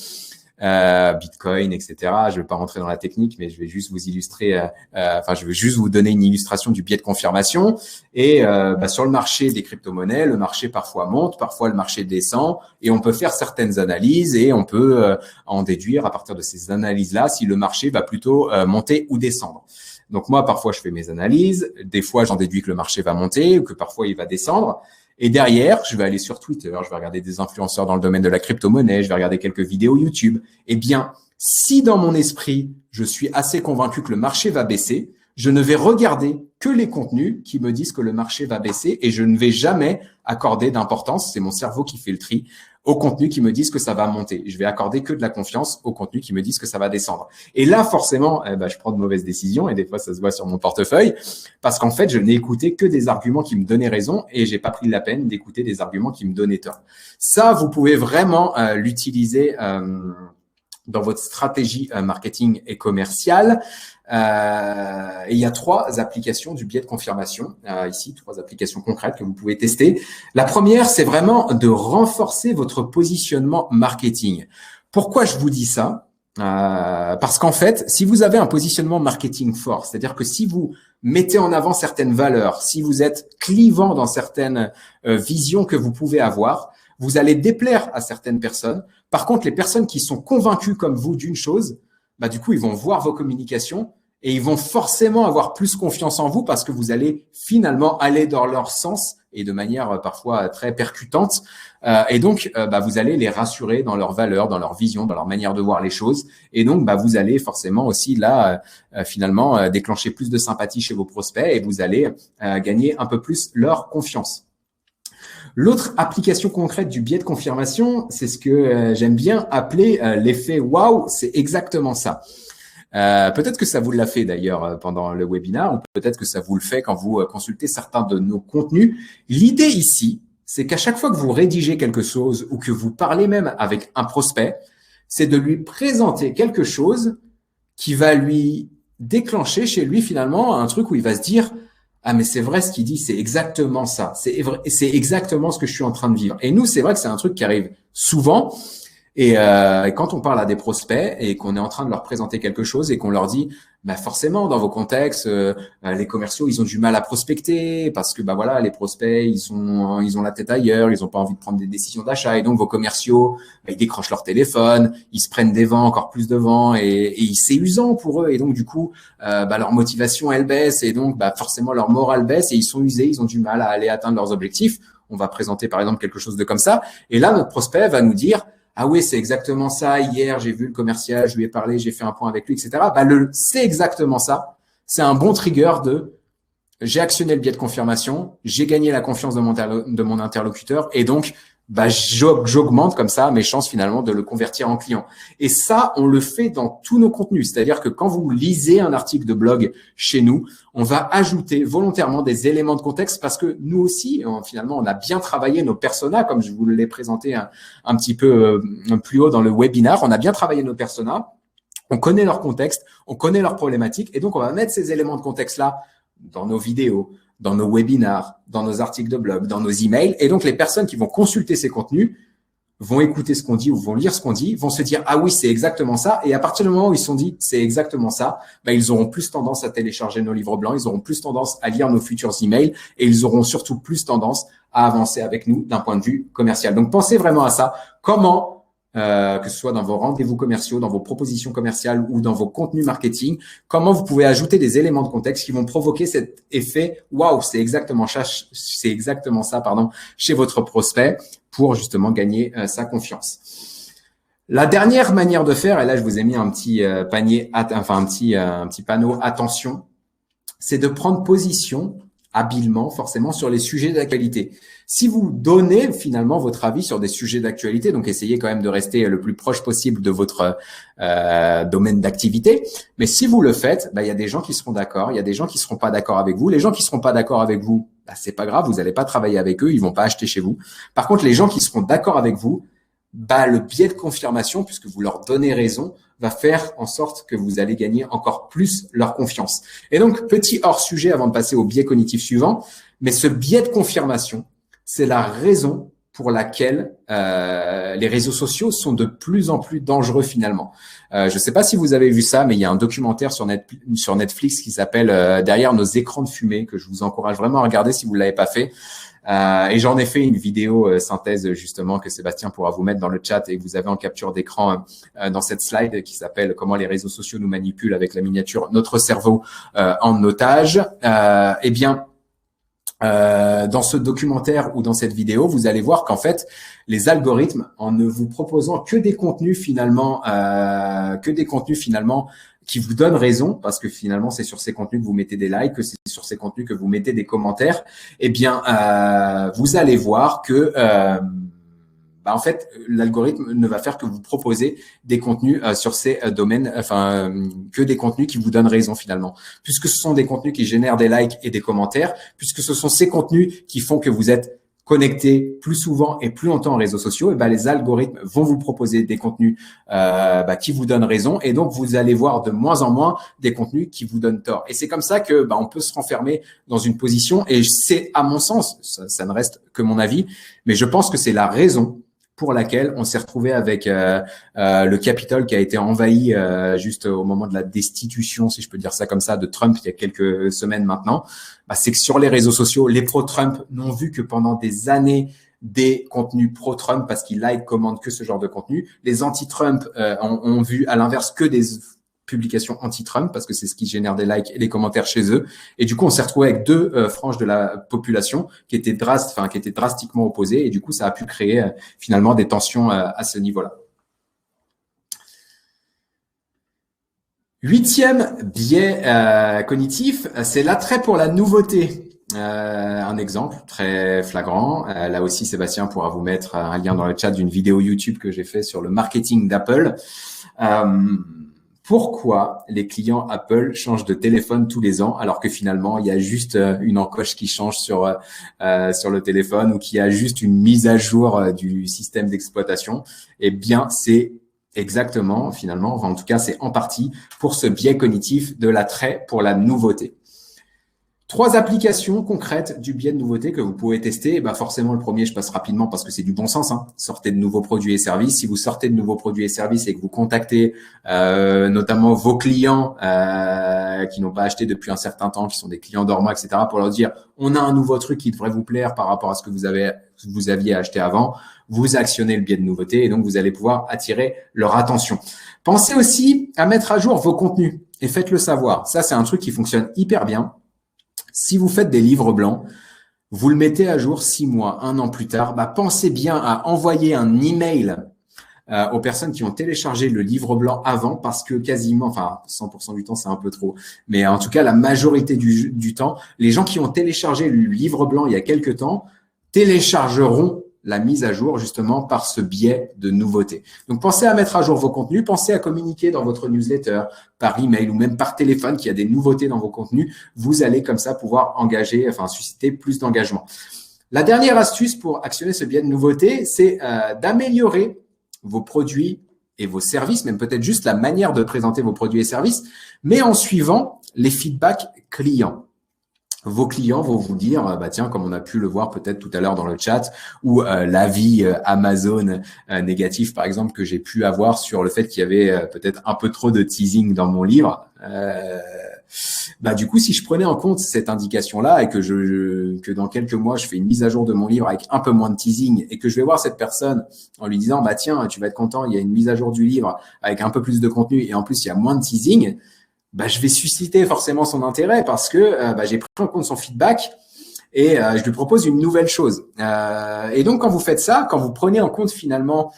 Bitcoin, etc. Je ne vais pas rentrer dans la technique, mais je vais juste vous illustrer, je vais juste vous donner une illustration du biais de confirmation. Et sur le marché des crypto-monnaies, le marché parfois monte, parfois le marché descend, et on peut faire certaines analyses et on peut en déduire à partir de ces analyses-là si le marché va plutôt monter ou descendre. Donc moi, parfois, je fais mes analyses. Des fois, j'en déduis que le marché va monter ou que parfois il va descendre. Et derrière, je vais aller sur Twitter, je vais regarder des influenceurs dans le domaine de la crypto-monnaie, je vais regarder quelques vidéos YouTube. Eh bien, si dans mon esprit, je suis assez convaincu que le marché va baisser, je ne vais regarder que les contenus qui me disent que le marché va baisser et je ne vais jamais accorder d'importance, c'est mon cerveau qui fait le tri, aux contenus qui me disent que ça va monter. Je vais accorder que de la confiance aux contenus qui me disent que ça va descendre. Et là, forcément, je prends de mauvaises décisions et des fois, ça se voit sur mon portefeuille parce qu'en fait, je n'ai écouté que des arguments qui me donnaient raison et j'ai pas pris la peine d'écouter des arguments qui me donnaient tort. Ça, vous pouvez vraiment l'utiliser dans votre stratégie marketing et commerciale. Et il y a 3 applications du biais de confirmation. Ici, 3 applications concrètes que vous pouvez tester. La première, c'est vraiment de renforcer votre positionnement marketing. Pourquoi je vous dis ça? Parce qu'en fait, si vous avez un positionnement marketing fort, c'est-à-dire que si vous mettez en avant certaines valeurs, si vous êtes clivant dans certaines visions que vous pouvez avoir, vous allez déplaire à certaines personnes. Par contre, les personnes qui sont convaincues comme vous d'une chose, du coup, ils vont voir vos communications et ils vont forcément avoir plus confiance en vous parce que vous allez finalement aller dans leur sens et de manière parfois très percutante. Et donc, vous allez les rassurer dans leurs valeurs, dans leur vision, dans leur manière de voir les choses. Et donc, vous allez forcément aussi là, finalement, déclencher plus de sympathie chez vos prospects et vous allez gagner un peu plus leur confiance. L'autre application concrète du biais de confirmation, c'est ce que j'aime bien appeler l'effet waouh, c'est exactement ça. Peut-être que ça vous l'a fait d'ailleurs pendant le webinaire ou peut-être que ça vous le fait quand vous consultez certains de nos contenus. L'idée ici, c'est qu'à chaque fois que vous rédigez quelque chose ou que vous parlez même avec un prospect, c'est de lui présenter quelque chose qui va lui déclencher chez lui finalement un truc où il va se dire « Ah, mais c'est vrai ce qu'il dit, c'est exactement ça. C'est exactement ce que je suis en train de vivre. » Et nous, c'est vrai que c'est un truc qui arrive souvent. Et quand on parle à des prospects et qu'on est en train de leur présenter quelque chose et qu'on leur dit, bah forcément, dans vos contextes, les commerciaux, ils ont du mal à prospecter parce que bah voilà, les prospects, ils ont la tête ailleurs, ils ont pas envie de prendre des décisions d'achat et donc vos commerciaux, bah, ils décrochent leur téléphone, ils se prennent des vents, encore plus de vents et c'est usant pour eux et donc du coup, bah leur motivation elle baisse et donc bah forcément leur morale baisse et ils sont usés, ils ont du mal à aller atteindre leurs objectifs. On va présenter par exemple quelque chose de comme ça et là notre prospect va nous dire ah oui, c'est exactement ça. Hier, j'ai vu le commercial, je lui ai parlé, j'ai fait un point avec lui, etc. Bah, c'est exactement ça. C'est un bon trigger de j'ai actionné le biais de confirmation, j'ai gagné la confiance de mon interlocuteur et donc, bah, j'augmente comme ça mes chances finalement de le convertir en client. Et ça, on le fait dans tous nos contenus. C'est-à-dire que quand vous lisez un article de blog chez nous, on va ajouter volontairement des éléments de contexte parce que nous aussi, finalement, on a bien travaillé nos personas, comme je vous l'ai présenté un petit peu plus haut dans le webinar. On a bien travaillé nos personas. On connaît leur contexte, on connaît leurs problématiques et donc on va mettre ces éléments de contexte-là dans nos vidéos, dans nos webinars, dans nos articles de blog, dans nos emails. Et donc, les personnes qui vont consulter ces contenus vont écouter ce qu'on dit ou vont lire ce qu'on dit, vont se dire « Ah oui, c'est exactement ça ». Et à partir du moment où ils se sont dit « C'est exactement ça », bah, ils auront plus tendance à télécharger nos livres blancs, ils auront plus tendance à lire nos futurs emails et ils auront surtout plus tendance à avancer avec nous d'un point de vue commercial. Donc, pensez vraiment à ça. Comment que ce soit dans vos rendez-vous commerciaux, dans vos propositions commerciales ou dans vos contenus marketing, comment vous pouvez ajouter des éléments de contexte qui vont provoquer cet effet « Waouh, c'est exactement ça, pardon, chez votre prospect » pour justement gagner sa confiance. La dernière manière de faire, et là je vous ai mis un petit un petit panneau attention, c'est de prendre position habilement, forcément, sur les sujets d'actualité. Si vous donnez finalement votre avis sur des sujets d'actualité, donc essayez quand même de rester le plus proche possible de votre domaine d'activité. Mais si vous le faites, bah, il y a des gens qui seront d'accord, il y a des gens qui seront pas d'accord avec vous. Les gens qui seront pas d'accord avec vous, bah, c'est pas grave, vous n'allez pas travailler avec eux, ils vont pas acheter chez vous. Par contre, les gens qui seront d'accord avec vous, bah, le biais de confirmation, puisque vous leur donnez raison, va faire en sorte que vous allez gagner encore plus leur confiance. Et donc, petit hors-sujet avant de passer au biais cognitif suivant, mais ce biais de confirmation, c'est la raison pour laquelle les réseaux sociaux sont de plus en plus dangereux finalement. Je ne sais pas si vous avez vu ça, mais il y a un documentaire sur Netflix qui s'appelle Derrière nos écrans de fumée, que je vous encourage vraiment à regarder si vous ne l'avez pas fait. Et j'en ai fait une vidéo synthèse justement que Sébastien pourra vous mettre dans le chat et que vous avez en capture d'écran dans cette slide qui s'appelle Comment les réseaux sociaux nous manipulent avec la miniature Notre cerveau en otage. Eh bien, dans ce documentaire ou dans cette vidéo, vous allez voir qu'en fait, les algorithmes, en ne vous proposant que des contenus finalement, qui vous donnent raison, parce que finalement, c'est sur ces contenus que vous mettez des likes, que c'est sur ces contenus que vous mettez des commentaires, eh bien, vous allez voir que en fait, l'algorithme ne va faire que vous proposer des contenus sur ces domaines, que des contenus qui vous donnent raison finalement. Puisque ce sont des contenus qui génèrent des likes et des commentaires, puisque ce sont ces contenus qui font que vous êtes connecté plus souvent et plus longtemps aux réseaux sociaux, et les algorithmes vont vous proposer des contenus qui vous donnent raison, et donc vous allez voir de moins en moins des contenus qui vous donnent tort. Et c'est comme ça que on peut se renfermer dans une position, et c'est à mon sens, ça ne reste que mon avis, mais je pense que c'est la raison pour laquelle on s'est retrouvé avec le Capitole qui a été envahi juste au moment de la destitution, si je peux dire ça comme ça, de Trump il y a quelques semaines maintenant. C'est que sur les réseaux sociaux, les pro-Trump n'ont vu que pendant des années des contenus pro-Trump parce qu'ils commandent que ce genre de contenu. Les anti-Trump ont vu à l'inverse que des publications anti-Trump parce que c'est ce qui génère des likes et des commentaires chez eux. Et du coup, on s'est retrouvé avec deux franges de la population qui étaient drastiquement opposées. Et du coup, ça a pu créer finalement des tensions à ce niveau-là. 8e biais cognitif, c'est l'attrait pour la nouveauté. Un exemple très flagrant. Là aussi, Sébastien pourra vous mettre un lien dans le chat d'une vidéo YouTube que j'ai fait sur le marketing d'Apple. pourquoi les clients Apple changent de téléphone tous les ans alors que finalement, il y a juste une encoche qui change sur le téléphone ou qu'il y a juste une mise à jour du système d'exploitation. Eh bien, c'est exactement, finalement, enfin, en tout cas, c'est en partie pour ce biais cognitif de l'attrait pour la nouveauté. 3 applications concrètes du biais de nouveauté que vous pouvez tester. Bah forcément, le premier, je passe rapidement parce que c'est du bon sens. Sortez de nouveaux produits et services. Si vous sortez de nouveaux produits et services et que vous contactez notamment vos clients qui n'ont pas acheté depuis un certain temps, qui sont des clients dormants, etc., pour leur dire on a un nouveau truc qui devrait vous plaire par rapport à ce que vous aviez acheté avant, vous actionnez le biais de nouveauté et donc vous allez pouvoir attirer leur attention. Pensez aussi à mettre à jour vos contenus et faites-le savoir. Ça, c'est un truc qui fonctionne hyper bien. Si vous faites des livres blancs, vous le mettez à jour 6 mois, 1 an plus tard, bah, pensez bien à envoyer un email aux personnes qui ont téléchargé le livre blanc avant parce que quasiment, enfin 100% du temps, c'est un peu trop, mais en tout cas, la majorité du temps, les gens qui ont téléchargé le livre blanc il y a quelques temps téléchargeront la mise à jour justement par ce biais de nouveauté. Donc, pensez à mettre à jour vos contenus, pensez à communiquer dans votre newsletter, par email ou même par téléphone qu'il y a des nouveautés dans vos contenus. Vous allez comme ça pouvoir susciter plus d'engagement. La dernière astuce pour actionner ce biais de nouveauté, c'est d'améliorer vos produits et vos services, même peut-être juste la manière de présenter vos produits et services, mais en suivant les feedbacks clients. Vos clients vont vous dire, bah tiens, comme on a pu le voir peut-être tout à l'heure dans le chat, ou l'avis Amazon négatif, par exemple, que j'ai pu avoir sur le fait qu'il y avait peut-être un peu trop de teasing dans mon livre. Bah du coup, si je prenais en compte cette indication-là et que dans quelques mois, je fais une mise à jour de mon livre avec un peu moins de teasing et que je vais voir cette personne en lui disant, bah tiens, tu vas être content, il y a une mise à jour du livre avec un peu plus de contenu et en plus, il y a moins de teasing, bah, je vais susciter forcément son intérêt parce que j'ai pris en compte son feedback et je lui propose une nouvelle chose. Et donc, quand vous faites ça, quand vous prenez en compte finalement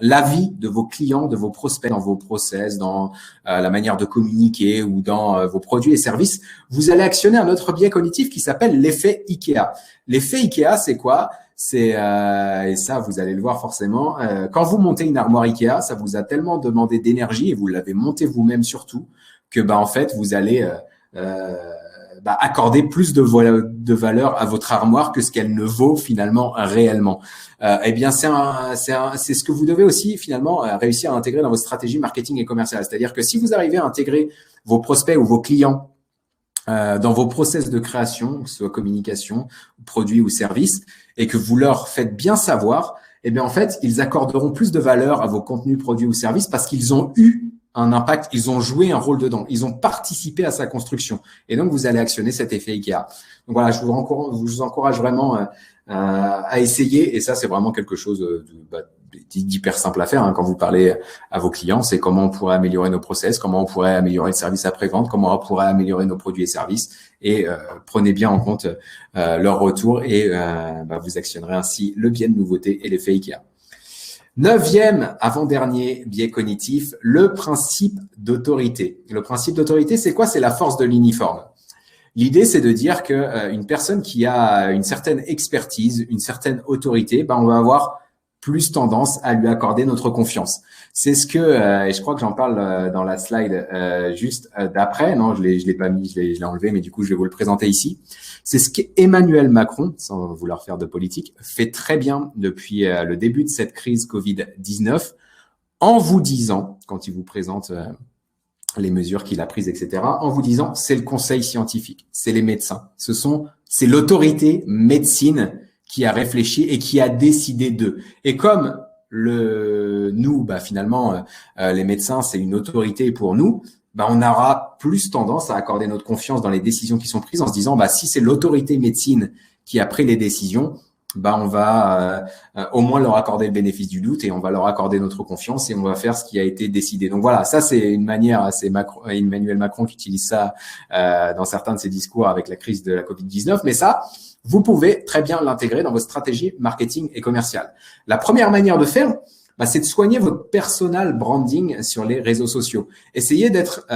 l'avis de vos clients, de vos prospects dans vos process, dans la manière de communiquer ou dans vos produits et services, vous allez actionner un autre biais cognitif qui s'appelle l'effet IKEA. L'effet IKEA, c'est quoi ? C'est et ça, vous allez le voir forcément. Quand vous montez une armoire Ikea, ça vous a tellement demandé d'énergie et vous l'avez montée vous-même surtout que en fait vous allez accorder plus de valeur à votre armoire que ce qu'elle ne vaut finalement réellement. Eh bien, c'est ce que vous devez aussi finalement réussir à intégrer dans votre stratégie marketing et commerciale. C'est-à-dire que si vous arrivez à intégrer vos prospects ou vos clients dans vos process de création, que ce soit communication, produits ou services, et que vous leur faites bien savoir, eh bien en fait, ils accorderont plus de valeur à vos contenus, produits ou services parce qu'ils ont eu un impact, ils ont joué un rôle dedans, ils ont participé à sa construction. Et donc, vous allez actionner cet effet IKEA. Donc voilà, je vous encourage vraiment à essayer. Et ça, c'est vraiment quelque chose d'hyper simple à faire quand vous parlez à vos clients. C'est comment on pourrait améliorer nos process, comment on pourrait améliorer le service après-vente, comment on pourrait améliorer nos produits et services. Et prenez bien en compte leur retour et vous actionnerez ainsi le biais de nouveauté et l'effet IKEA. 9e, avant-dernier biais cognitif, le principe d'autorité. Le principe d'autorité, c'est quoi ? C'est la force de l'uniforme. L'idée, c'est de dire que une personne qui a une certaine expertise, une certaine autorité, on va avoir plus tendance à lui accorder notre confiance. C'est ce que, et je crois que j'en parle dans la slide juste d'après. Non, je l'ai pas mis, je l'ai enlevé, mais du coup, je vais vous le présenter ici. C'est ce qu'Emmanuel Macron, sans vouloir faire de politique, fait très bien depuis le début de cette crise Covid-19 en vous disant, quand il vous présente les mesures qu'il a prises, etc., en vous disant, c'est le conseil scientifique, c'est les médecins, c'est l'autorité médecine qui a réfléchi et qui a décidé d'eux. Et comme nous, finalement, les médecins, c'est une autorité pour nous, on aura plus tendance à accorder notre confiance dans les décisions qui sont prises en se disant, si c'est l'autorité médecine qui a pris les décisions, on va au moins leur accorder le bénéfice du doute et on va leur accorder notre confiance et on va faire ce qui a été décidé. Donc voilà, ça c'est une manière, c'est Emmanuel Macron qui utilise ça dans certains de ses discours avec la crise de la Covid-19, mais ça, vous pouvez très bien l'intégrer dans votre stratégie marketing et commerciale. La première manière de faire, c'est de soigner votre personal branding sur les réseaux sociaux. Essayez d'être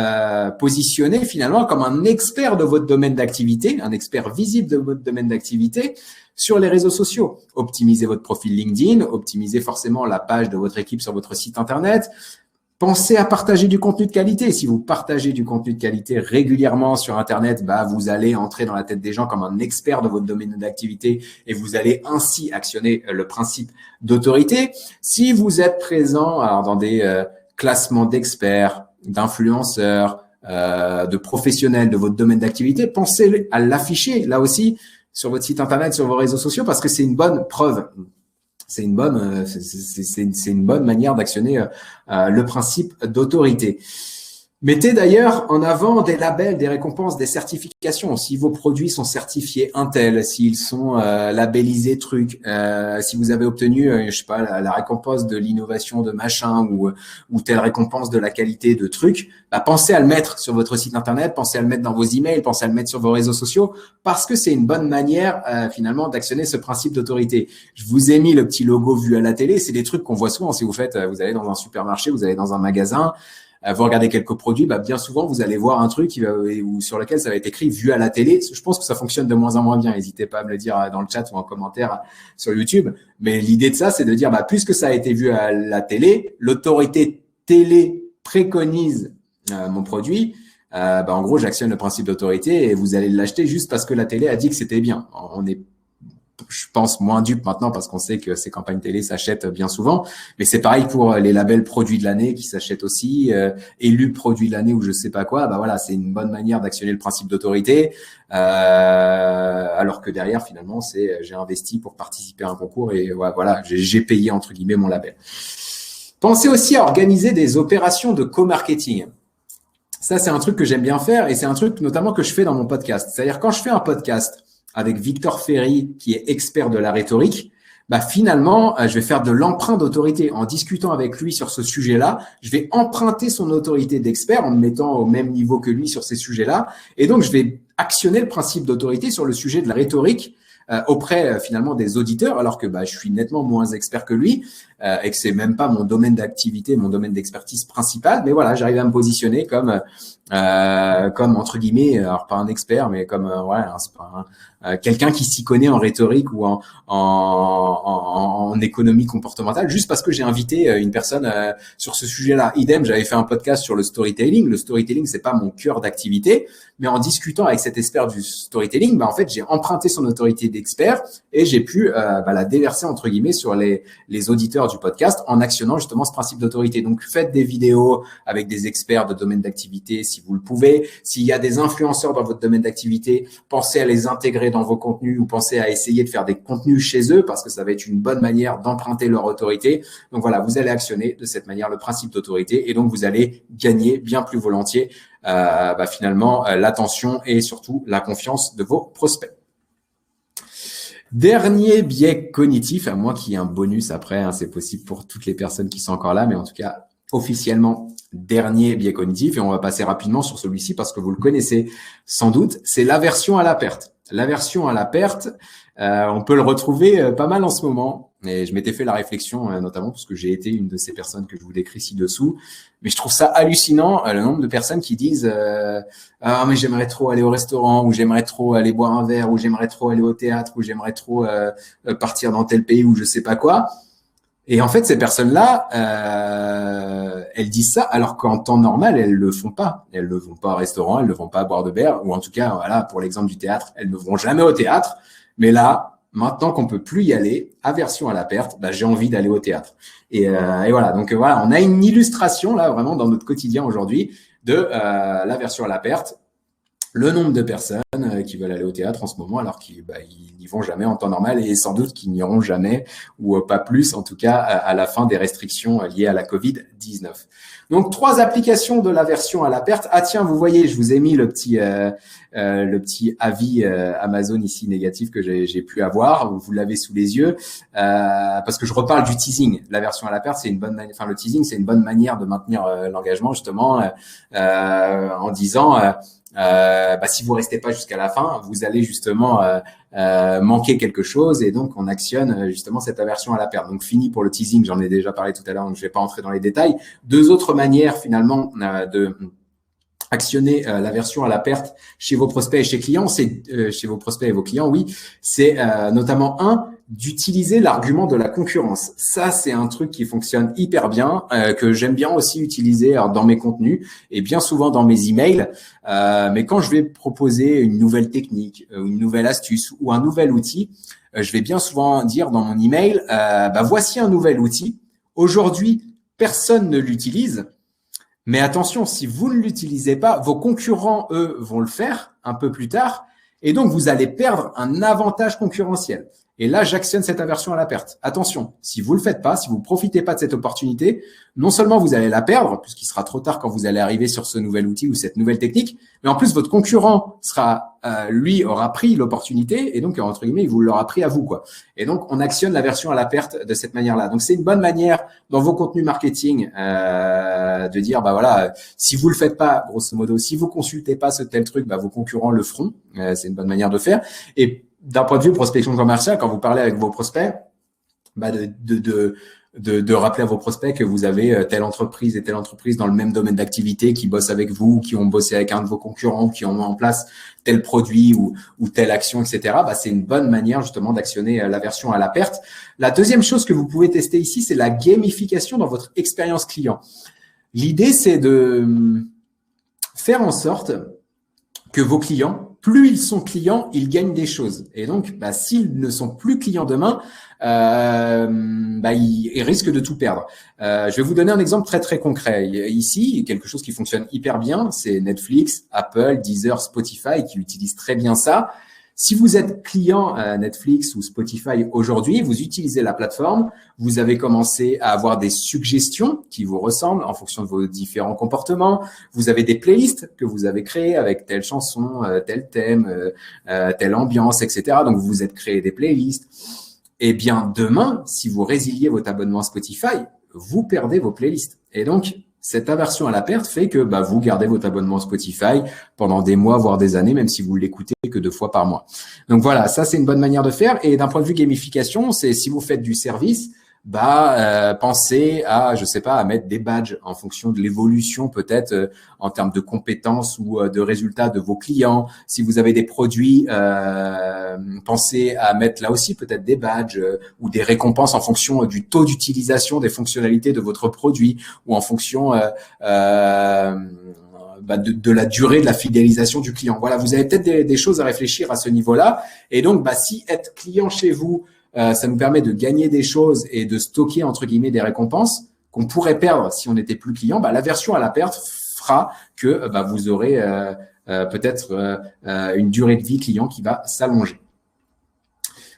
positionné finalement comme un expert de votre domaine d'activité, un expert visible de votre domaine d'activité sur les réseaux sociaux. Optimisez votre profil LinkedIn, optimisez forcément la page de votre équipe sur votre site internet. Pensez à partager du contenu de qualité. Si vous partagez du contenu de qualité régulièrement sur Internet, vous allez entrer dans la tête des gens comme un expert de votre domaine d'activité et vous allez ainsi actionner le principe d'autorité. Si vous êtes présent dans des classements d'experts, d'influenceurs, de professionnels de votre domaine d'activité, pensez à l'afficher là aussi sur votre site Internet, sur vos réseaux sociaux, parce que c'est une bonne preuve. C'est une bonne manière d'actionner le principe d'autorité. Mettez d'ailleurs en avant des labels, des récompenses, des certifications. Si vos produits sont certifiés Intel, s'ils sont labellisés truc, si vous avez obtenu, je sais pas, la récompense de l'innovation de machin ou telle récompense de la qualité de truc, pensez à le mettre sur votre site Internet, pensez à le mettre dans vos emails, pensez à le mettre sur vos réseaux sociaux, parce que c'est une bonne manière finalement d'actionner ce principe d'autorité. Je vous ai mis le petit logo vu à la télé. C'est des trucs qu'on voit souvent. Si vous allez dans un supermarché, vous allez dans un magasin, vous regardez quelques produits, bien souvent, vous allez voir un truc sur lequel ça va être écrit « vu à la télé ». Je pense que ça fonctionne de moins en moins bien. N'hésitez pas à me le dire dans le chat ou en commentaire sur YouTube. Mais l'idée de ça, c'est de dire puisque ça a été vu à la télé, l'autorité télé préconise mon produit. En gros, j'actionne le principe d'autorité et vous allez l'acheter juste parce que la télé a dit que c'était bien. On est, je pense, moins dupe maintenant parce qu'on sait que ces campagnes télé s'achètent bien souvent. Mais c'est pareil pour les labels produits de l'année qui s'achètent aussi, élus produits de l'année ou je sais pas quoi. Voilà, c'est une bonne manière d'actionner le principe d'autorité. Alors que derrière, finalement, j'ai investi pour participer à un concours et voilà, j'ai payé entre guillemets mon label. Pensez aussi à organiser des opérations de co-marketing. Ça, c'est un truc que j'aime bien faire et c'est un truc notamment que je fais dans mon podcast. C'est-à-dire quand je fais un podcast avec Victor Ferry, qui est expert de la rhétorique, finalement, je vais faire de l'emprunt d'autorité. En discutant avec lui sur ce sujet-là, je vais emprunter son autorité d'expert en me mettant au même niveau que lui sur ces sujets-là. Et donc, je vais actionner le principe d'autorité sur le sujet de la rhétorique auprès finalement des auditeurs, alors que je suis nettement moins expert que lui et que c'est même pas mon domaine d'activité, mon domaine d'expertise principal. Mais voilà, j'arrive à me positionner comme entre guillemets, alors pas un expert, mais comme quelqu'un qui s'y connaît en rhétorique ou en économie comportementale, juste parce que j'ai invité une personne sur ce sujet-là. Idem, j'avais fait un podcast sur le storytelling. Le storytelling, c'est pas mon cœur d'activité, mais en discutant avec cet expert du storytelling, en fait, j'ai emprunté son autorité d'expert et j'ai pu la déverser entre guillemets sur les auditeurs du podcast en actionnant justement ce principe d'autorité. Donc, faites des vidéos avec des experts de domaine d'activité si vous le pouvez. S'il y a des influenceurs dans votre domaine d'activité, pensez à les intégrer dans vos contenus ou pensez à essayer de faire des contenus chez eux parce que ça va être une bonne manière d'emprunter leur autorité. Donc voilà, vous allez actionner de cette manière le principe d'autorité et donc vous allez gagner bien plus volontiers finalement l'attention et surtout la confiance de vos prospects. Dernier biais cognitif, à moins qu'il y ait un bonus après, c'est possible pour toutes les personnes qui sont encore là, mais en tout cas, officiellement, dernier biais cognitif, et on va passer rapidement sur celui-ci parce que vous le connaissez sans doute, c'est l'aversion à la perte. L'aversion à la perte, on peut le retrouver pas mal en ce moment. Et je m'étais fait la réflexion, notamment parce que j'ai été une de ces personnes que je vous décris ci-dessous. Mais je trouve ça hallucinant, le nombre de personnes qui disent ah mais j'aimerais trop aller au restaurant, ou j'aimerais trop aller boire un verre, ou j'aimerais trop aller au théâtre, ou j'aimerais trop partir dans tel pays, ou je sais pas quoi. Et en fait, ces personnes-là, elles disent ça, alors qu'en temps normal, elles le font pas. Elles ne vont pas au restaurant, elles ne vont pas boire de verre, ou en tout cas, voilà, pour l'exemple du théâtre, elles ne vont jamais au théâtre. Mais là, maintenant qu'on peut plus y aller, aversion à la perte, j'ai envie d'aller au théâtre. Et voilà, donc voilà, on a une illustration là vraiment dans notre quotidien aujourd'hui de l'aversion à la perte. Le nombre de personnes qui veulent aller au théâtre en ce moment alors qu'ils n'y vont jamais en temps normal et sans doute qu'ils n'iront jamais ou pas plus en tout cas à la fin des restrictions liées à la Covid-19. Donc 3 applications de l'aversion à la perte. Ah tiens, vous voyez, je vous ai mis le petit avis Amazon ici négatif que j'ai pu avoir. Vous l'avez sous les yeux parce que je reparle du teasing. L'aversion à la perte, c'est une bonne manière. Enfin, le teasing, c'est une bonne manière de maintenir l'engagement justement en disant si vous restez pas jusqu'à la fin, vous allez justement manquer quelque chose et donc on actionne justement cette aversion à la perte. Donc fini pour le teasing, j'en ai déjà parlé tout à l'heure, donc je vais pas entrer dans les détails. 2 autres manières finalement de actionner l'aversion à la perte chez vos prospects et chez clients, c'est chez vos prospects et vos clients, oui, c'est notamment d'utiliser l'argument de la concurrence. Ça, c'est un truc qui fonctionne hyper bien, que j'aime bien aussi utiliser dans mes contenus et bien souvent dans mes emails. Mais quand je vais proposer une nouvelle technique, une nouvelle astuce ou un nouvel outil, je vais bien souvent dire dans mon email, voici un nouvel outil. Aujourd'hui, personne ne l'utilise. Mais attention, si vous ne l'utilisez pas, vos concurrents, eux, vont le faire un peu plus tard. Et donc, vous allez perdre un avantage concurrentiel. Et là, j'actionne cette aversion à la perte. Attention, si vous le faites pas, si vous profitez pas de cette opportunité, non seulement vous allez la perdre, puisqu'il sera trop tard quand vous allez arriver sur ce nouvel outil ou cette nouvelle technique, mais en plus, votre concurrent lui, aura pris l'opportunité et donc, entre guillemets, il vous l'aura pris à vous, quoi. Et donc, on actionne l'aversion à la perte de cette manière-là. Donc, c'est une bonne manière dans vos contenus marketing de dire, voilà, si vous le faites pas, grosso modo, si vous consultez pas ce tel truc, vos concurrents le feront. C'est une bonne manière de faire. Et d'un point de vue prospection commerciale, quand vous parlez avec vos prospects, de rappeler à vos prospects que vous avez telle entreprise et telle entreprise dans le même domaine d'activité qui bossent avec vous, qui ont bossé avec un de vos concurrents, qui ont mis en place tel produit ou telle action, etc. C'est une bonne manière justement d'actionner l'aversion à la perte. La deuxième chose que vous pouvez tester ici, c'est la gamification dans votre expérience client. L'idée, c'est de faire en sorte que vos clients, plus ils sont clients, ils gagnent des choses. Et donc, s'ils ne sont plus clients demain, ils risquent de tout perdre. Je vais vous donner un exemple très très concret. Ici, quelque chose qui fonctionne hyper bien, c'est Netflix, Apple, Deezer, Spotify qui utilisent très bien ça. Si vous êtes client Netflix ou Spotify aujourd'hui, vous utilisez la plateforme, vous avez commencé à avoir des suggestions qui vous ressemblent en fonction de vos différents comportements. Vous avez des playlists que vous avez créées avec telle chanson, tel thème, telle ambiance, etc. Donc, vous vous êtes créé des playlists. Eh bien, demain, si vous résiliez votre abonnement Spotify, vous perdez vos playlists. Et donc, cette aversion à la perte fait que vous gardez votre abonnement Spotify pendant des mois, voire des années, même si vous l'écoutez que 2 fois par mois. Donc voilà, ça c'est une bonne manière de faire. Et d'un point de vue gamification, c'est si vous faites du service, pensez à, à mettre des badges en fonction de l'évolution peut-être en termes de compétences ou de résultats de vos clients. Si vous avez des produits, pensez à mettre là aussi peut-être des badges ou des récompenses en fonction du taux d'utilisation des fonctionnalités de votre produit ou en fonction de la durée de la fidélisation du client. Voilà, vous avez peut-être des choses à réfléchir à ce niveau-là. Et donc, si être client chez vous, ça nous permet de gagner des choses et de stocker, entre guillemets, des récompenses qu'on pourrait perdre si on n'était plus client, l'aversion à la perte fera que vous aurez peut-être une durée de vie client qui va s'allonger.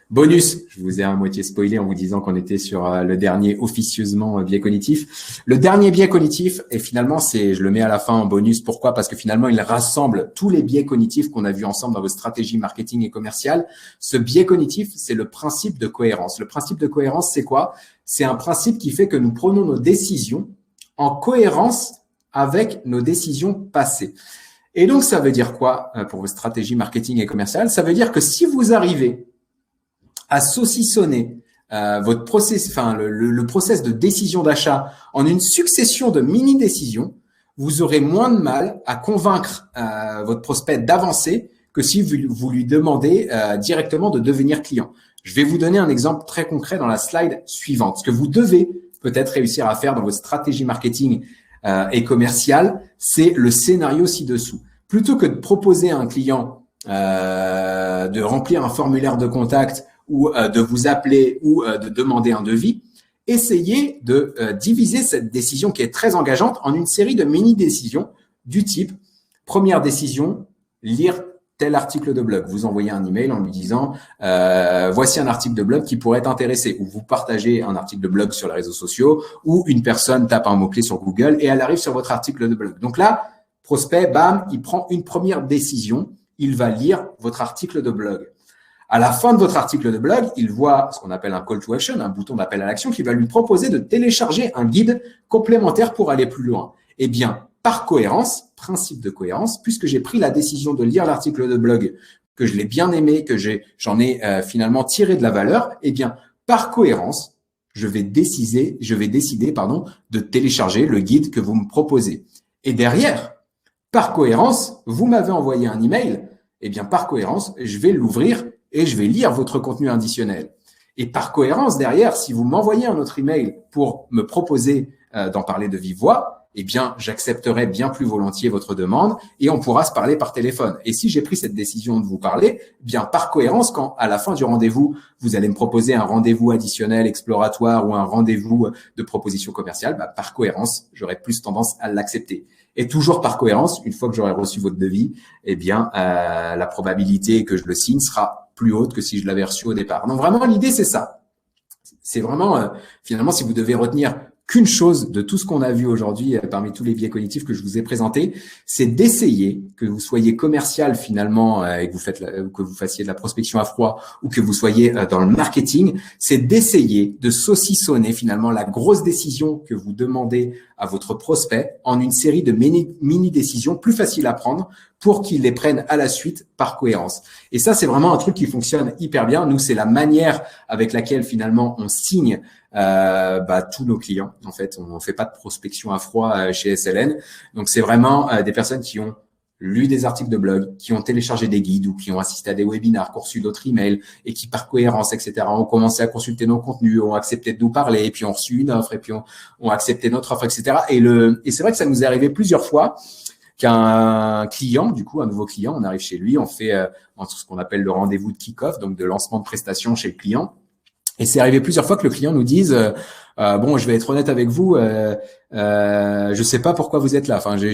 Bonus, je vous ai à moitié spoilé en vous disant qu'on était sur le dernier officieusement biais cognitif. Le dernier biais cognitif, et finalement, je le mets à la fin en bonus. Pourquoi? Parce que finalement, il rassemble tous les biais cognitifs qu'on a vus ensemble dans vos stratégies marketing et commerciales. Ce biais cognitif, c'est le principe de cohérence. Le principe de cohérence, c'est quoi? C'est un principe qui fait que nous prenons nos décisions en cohérence avec nos décisions passées. Et donc, ça veut dire quoi pour vos stratégies marketing et commerciales? Ça veut dire que si vous arrivez à saucissonner votre process, le process de décision d'achat en une succession de mini-décisions, vous aurez moins de mal à convaincre votre prospect d'avancer que si vous lui demandez directement de devenir client. Je vais vous donner un exemple très concret dans la slide suivante. Ce que vous devez peut-être réussir à faire dans votre stratégie marketing et commerciale, c'est le scénario ci-dessous. Plutôt que de proposer à un client de remplir un formulaire de contact ou de vous appeler ou de demander un devis, essayez de diviser cette décision qui est très engageante en une série de mini-décisions du type première décision, lire tel article de blog. Vous envoyez un email en lui disant voici un article de blog qui pourrait t'intéresser, ou vous partagez un article de blog sur les réseaux sociaux, ou une personne tape un mot-clé sur Google et elle arrive sur votre article de blog. Donc là, prospect, bam, il prend une première décision, il va lire votre article de blog. À la fin de votre article de blog, il voit ce qu'on appelle un call to action, un bouton d'appel à l'action qui va lui proposer de télécharger un guide complémentaire pour aller plus loin. Eh bien, par cohérence, principe de cohérence, puisque j'ai pris la décision de lire l'article de blog, que je l'ai bien aimé, que j'en ai finalement tiré de la valeur, eh bien, par cohérence, je vais décider, de télécharger le guide que vous me proposez. Et derrière, par cohérence, vous m'avez envoyé un email, eh bien, par cohérence, je vais l'ouvrir et je vais lire votre contenu additionnel. Et par cohérence, derrière, si vous m'envoyez un autre email pour me proposer d'en parler de vive voix, eh bien, j'accepterai bien plus volontiers votre demande et on pourra se parler par téléphone. Et si j'ai pris cette décision de vous parler, eh bien, par cohérence, quand à la fin du rendez-vous, vous allez me proposer un rendez-vous additionnel, exploratoire ou un rendez-vous de proposition commerciale, par cohérence, j'aurai plus tendance à l'accepter. Et toujours par cohérence, une fois que j'aurai reçu votre devis, eh bien, la probabilité que je le signe sera plus haute que si je l'avais reçu au départ. Donc vraiment, l'idée, c'est ça. C'est vraiment, finalement, si vous devez retenir qu'une chose de tout ce qu'on a vu aujourd'hui parmi tous les biais cognitifs que je vous ai présentés, c'est d'essayer, que vous soyez commercial finalement et que vous fassiez de la prospection à froid ou que vous soyez dans le marketing, c'est d'essayer de saucissonner finalement la grosse décision que vous demandez à votre prospect en une série de mini-décisions plus faciles à prendre pour qu'ils les prennent à la suite par cohérence. Et ça, c'est vraiment un truc qui fonctionne hyper bien. Nous, c'est la manière avec laquelle finalement on signe tous nos clients. En fait, on ne fait pas de prospection à froid chez SLN. Donc, c'est vraiment des personnes qui ont lu des articles de blog, qui ont téléchargé des guides ou qui ont assisté à des webinars, qui ont reçu d'autres emails et qui, par cohérence, etc., ont commencé à consulter nos contenus, ont accepté de nous parler, et puis ont reçu une offre, et puis ont accepté notre offre, etc. Et c'est vrai que ça nous est arrivé plusieurs fois qu'un client, du coup, un nouveau client, on arrive chez lui, on fait ce qu'on appelle le rendez-vous de kick-off, donc de lancement de prestations chez le client. Et c'est arrivé plusieurs fois que le client nous dise bon, je vais être honnête avec vous, je sais pas pourquoi vous êtes là. Enfin, je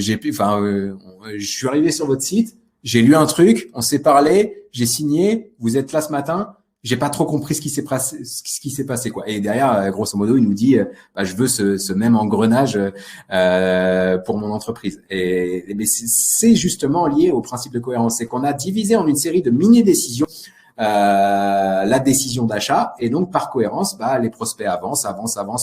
suis arrivé sur votre site, j'ai lu un truc, on s'est parlé, j'ai signé, vous êtes là ce matin, j'ai pas trop compris ce qui s'est passé quoi. Et derrière, grosso modo, il nous dit je veux ce même engrenage pour mon entreprise. Mais c'est justement lié au principe de cohérence, c'est qu'on a divisé en une série de mini-décisions la décision d'achat et donc par cohérence, les prospects avancent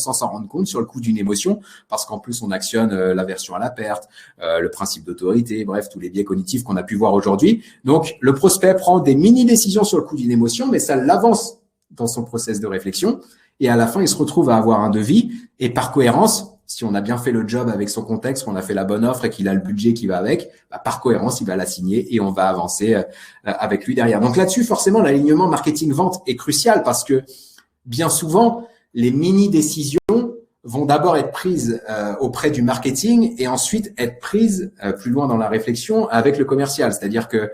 sans s'en rendre compte sur le coup d'une émotion parce qu'en plus on actionne l'aversion à la perte, le principe d'autorité, bref, tous les biais cognitifs qu'on a pu voir aujourd'hui. Donc le prospect prend des mini-décisions sur le coup d'une émotion, mais ça l'avance dans son process de réflexion et à la fin il se retrouve à avoir un devis et par cohérence, si on a bien fait le job avec son contexte, qu'on a fait la bonne offre et qu'il a le budget qui va avec, par cohérence, il va la signer et on va avancer avec lui derrière. Donc là-dessus, forcément, l'alignement marketing-vente est crucial parce que bien souvent, les mini-décisions vont d'abord être prises auprès du marketing et ensuite être prises plus loin dans la réflexion avec le commercial. C'est-à-dire que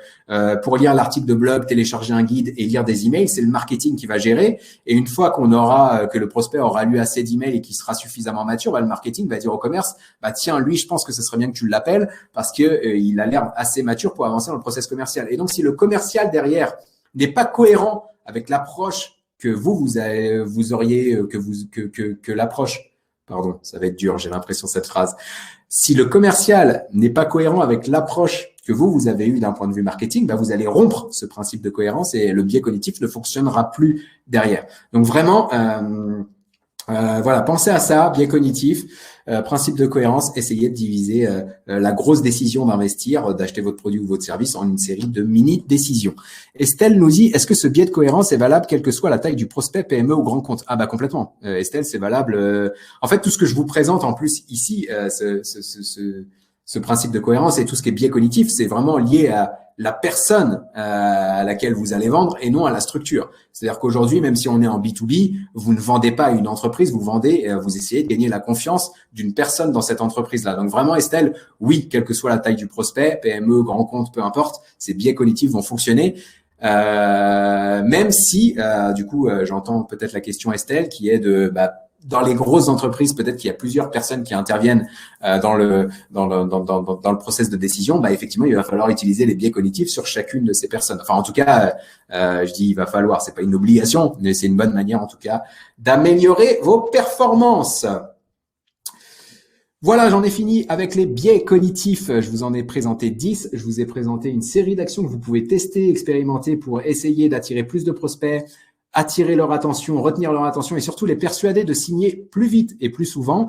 pour lire l'article de blog, télécharger un guide et lire des emails, c'est le marketing qui va gérer. Et une fois que le prospect aura lu assez d'emails et qu'il sera suffisamment mature, le marketing va dire au commerce, tiens, lui, je pense que ce serait bien que tu l'appelles parce que il a l'air assez mature pour avancer dans le process commercial. Et donc, si le commercial derrière n'est pas cohérent avec l'approche que vous auriez, que l'approche. Pardon, ça va être dur, j'ai l'impression cette phrase. Si le commercial n'est pas cohérent avec l'approche que vous avez eue d'un point de vue marketing, vous allez rompre ce principe de cohérence et le biais cognitif ne fonctionnera plus derrière. Donc vraiment, pensez à ça, biais cognitif, principe de cohérence, essayez de diviser la grosse décision d'investir, d'acheter votre produit ou votre service en une série de mini-décisions. Estelle nous dit, est-ce que ce biais de cohérence est valable quelle que soit la taille du prospect, PME ou grand compte? Complètement. Estelle, c'est valable. En fait, tout ce que je vous présente en plus ici, ce principe de cohérence et tout ce qui est biais cognitif, c'est vraiment lié à la personne à laquelle vous allez vendre et non à la structure. C'est-à-dire qu'aujourd'hui, même si on est en B2B, vous ne vendez pas à une entreprise, vous essayez de gagner la confiance d'une personne dans cette entreprise-là. Donc vraiment, Estelle, oui, quelle que soit la taille du prospect, PME, grand compte, peu importe, ces biais cognitifs vont fonctionner. Même si, j'entends peut-être la question, Estelle, qui est de dans les grosses entreprises, peut-être qu'il y a plusieurs personnes qui interviennent dans le process de décision. Effectivement, il va falloir utiliser les biais cognitifs sur chacune de ces personnes. Enfin, en tout cas, je dis il va falloir, c'est pas une obligation, mais c'est une bonne manière en tout cas d'améliorer vos performances. Voilà, j'en ai fini avec les biais cognitifs. Je vous en ai présenté 10. Je vous ai présenté une série d'actions que vous pouvez tester, expérimenter pour essayer d'attirer plus de prospects, attirer leur attention, retenir leur attention et surtout les persuader de signer plus vite et plus souvent.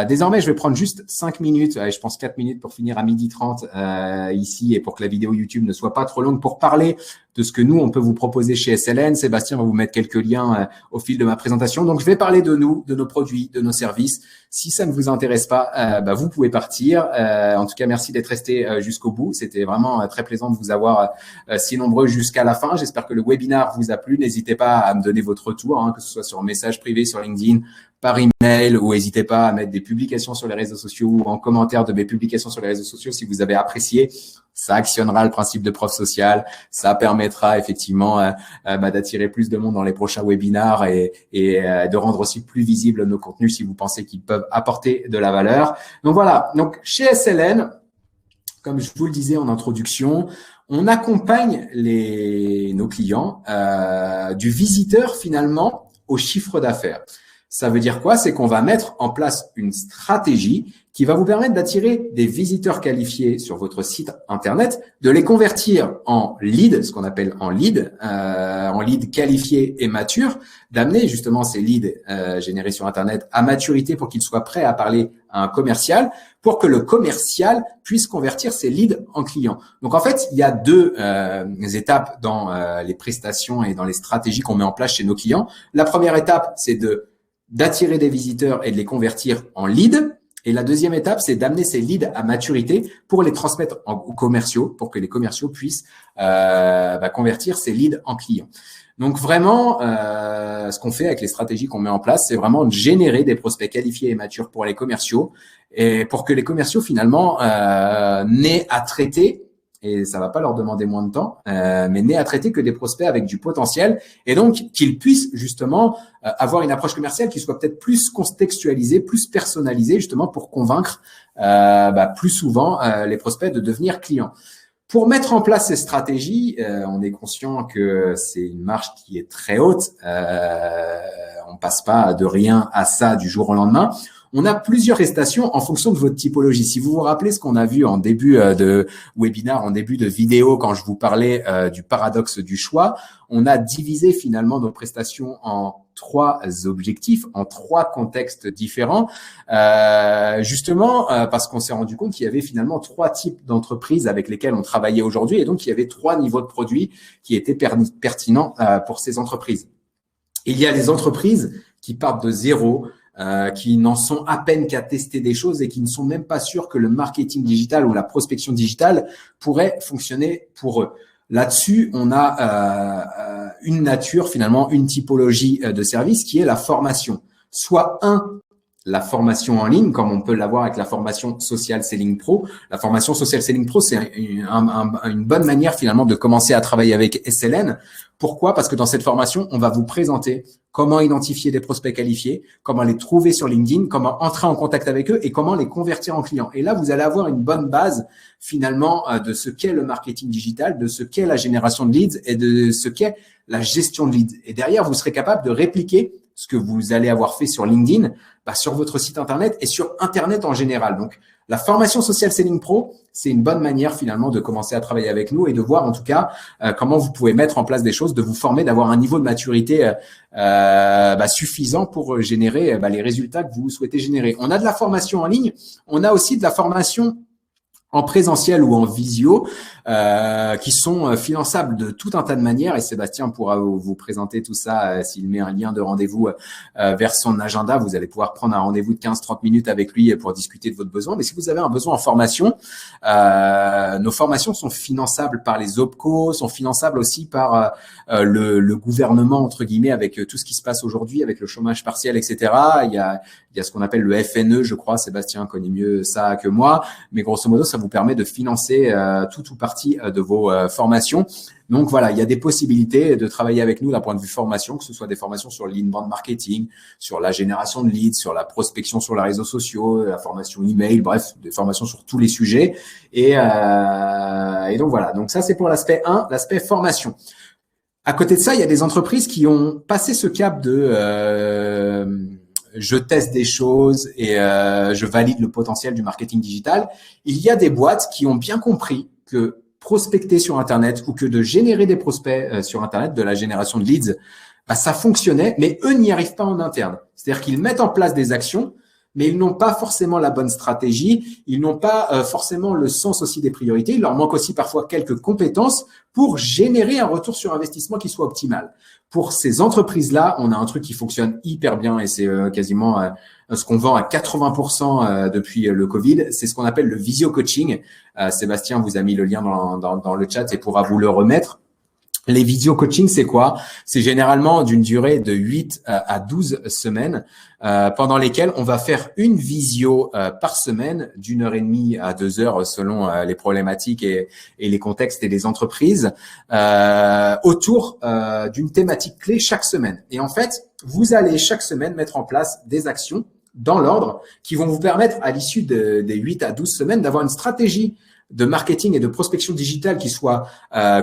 Désormais, je vais prendre juste 5 minutes, je pense 4 minutes pour finir à 12h30 ici et pour que la vidéo YouTube ne soit pas trop longue pour parler de ce que nous, on peut vous proposer chez SLN. Sébastien va vous mettre quelques liens au fil de ma présentation. Donc, je vais parler de nous, de nos produits, de nos services. Si ça ne vous intéresse pas, vous pouvez partir. En tout cas, merci d'être resté jusqu'au bout. C'était vraiment très plaisant de vous avoir si nombreux jusqu'à la fin. J'espère que le webinaire vous a plu. N'hésitez pas à me donner votre retour, que ce soit sur un message privé sur LinkedIn, par email, ou n'hésitez pas à mettre des publications sur les réseaux sociaux ou en commentaire de mes publications sur les réseaux sociaux si vous avez apprécié. Ça actionnera le principe de preuve sociale. Ça permettra effectivement d'attirer plus de monde dans les prochains webinaires et de rendre aussi plus visibles nos contenus si vous pensez qu'ils peuvent apporter de la valeur. Donc voilà. Donc chez SLN, comme je vous le disais en introduction, on accompagne nos clients du visiteur finalement au chiffre d'affaires. Ça veut dire quoi? C'est qu'on va mettre en place une stratégie qui va vous permettre d'attirer des visiteurs qualifiés sur votre site internet, de les convertir en leads, ce qu'on appelle en leads qualifiés et matures, d'amener justement ces leads générés sur internet à maturité pour qu'ils soient prêts à parler à un commercial, pour que le commercial puisse convertir ces leads en clients. Donc en fait, il y a deux étapes dans les prestations et dans les stratégies qu'on met en place chez nos clients. La première étape, c'est d'attirer des visiteurs et de les convertir en leads. Et la deuxième étape, c'est d'amener ces leads à maturité pour les transmettre aux commerciaux, pour que les commerciaux puissent convertir ces leads en clients. Donc vraiment, ce qu'on fait avec les stratégies qu'on met en place, c'est vraiment de générer des prospects qualifiés et matures pour les commerciaux et pour que les commerciaux finalement n'aient à traiter, et ça va pas leur demander moins de temps, mais n'aient à traiter que des prospects avec du potentiel, et donc qu'ils puissent justement avoir une approche commerciale qui soit peut-être plus contextualisée, plus personnalisée, justement pour convaincre plus souvent les prospects de devenir clients. Pour mettre en place ces stratégies, on est conscient que c'est une marche qui est très haute. On passe pas de rien à ça du jour au lendemain. On a plusieurs prestations en fonction de votre typologie. Si vous vous rappelez ce qu'on a vu en début de webinaire, en début de vidéo, quand je vous parlais du paradoxe du choix, on a divisé finalement nos prestations en 3 objectifs, en 3 contextes différents, justement parce qu'on s'est rendu compte qu'il y avait finalement 3 types d'entreprises avec lesquelles on travaillait aujourd'hui, et donc il y avait 3 niveaux de produits qui étaient pertinents pour ces entreprises. Il y a les entreprises qui partent de zéro, qui n'en sont à peine qu'à tester des choses et qui ne sont même pas sûrs que le marketing digital ou la prospection digitale pourrait fonctionner pour eux. Là-dessus, on a une nature, finalement, une typologie de service qui est la formation. Soit la formation en ligne, comme on peut l'avoir avec la formation Social Selling Pro. La formation Social Selling Pro, c'est une bonne manière finalement de commencer à travailler avec SLN. Pourquoi? Parce que dans cette formation, on va vous présenter comment identifier des prospects qualifiés, comment les trouver sur LinkedIn, comment entrer en contact avec eux et comment les convertir en clients. Et là, vous allez avoir une bonne base finalement de ce qu'est le marketing digital, de ce qu'est la génération de leads et de ce qu'est la gestion de leads. Et derrière, vous serez capable de répliquer ce que vous allez avoir fait sur LinkedIn, sur votre site internet et sur internet en général. Donc, la formation Social Selling Pro, c'est une bonne manière finalement de commencer à travailler avec nous et de voir en tout cas comment vous pouvez mettre en place des choses, de vous former, d'avoir un niveau de maturité suffisant pour générer les résultats que vous souhaitez générer. On a de la formation en ligne, on a aussi de la formation en présentiel ou en visio, qui sont finançables de tout un tas de manières, et Sébastien pourra vous présenter tout ça s'il met un lien de rendez-vous vers son agenda. Vous allez pouvoir prendre un rendez-vous de 15-30 minutes avec lui pour discuter de votre besoin. Mais si vous avez un besoin en formation, nos formations sont finançables par les OPCO, sont finançables aussi par le gouvernement, entre guillemets, avec tout ce qui se passe aujourd'hui, avec le chômage partiel, etc. Il y a ce qu'on appelle le FNE, je crois. Sébastien connaît mieux ça que moi. Mais grosso modo, ça vous permet de financer tout ou partie de vos formations. Donc voilà, il y a des possibilités de travailler avec nous d'un point de vue formation, que ce soit des formations sur l'inbound marketing, sur la génération de leads, sur la prospection sur les réseaux sociaux, la formation email, bref, des formations sur tous les sujets. Et donc voilà, donc ça c'est pour l'aspect 1, l'aspect formation. À côté de ça, il y a des entreprises qui ont passé ce cap de je teste des choses et je valide le potentiel du marketing digital. Il y a des boîtes qui ont bien compris que prospecter sur Internet ou que de générer des prospects sur Internet, de la génération de leads, ça fonctionnait, mais eux n'y arrivent pas en interne. C'est-à-dire qu'ils mettent en place des actions, mais ils n'ont pas forcément la bonne stratégie, ils n'ont pas forcément le sens aussi des priorités, il leur manque aussi parfois quelques compétences pour générer un retour sur investissement qui soit optimal. Pour ces entreprises-là, on a un truc qui fonctionne hyper bien et c'est quasiment ce qu'on vend à 80% depuis le Covid, c'est ce qu'on appelle le visio coaching. Sébastien vous a mis le lien dans le chat et pourra vous le remettre. Les visio coaching, c'est quoi? C'est généralement d'une durée de 8 à 12 semaines pendant lesquelles on va faire une visio par semaine d'1 h 30 à 2 heures selon les problématiques et les contextes et les entreprises autour d'une thématique clé chaque semaine. Et en fait, vous allez chaque semaine mettre en place des actions dans l'ordre qui vont vous permettre à l'issue des 8 à 12 semaines d'avoir une stratégie de marketing et de prospection digitale qui soit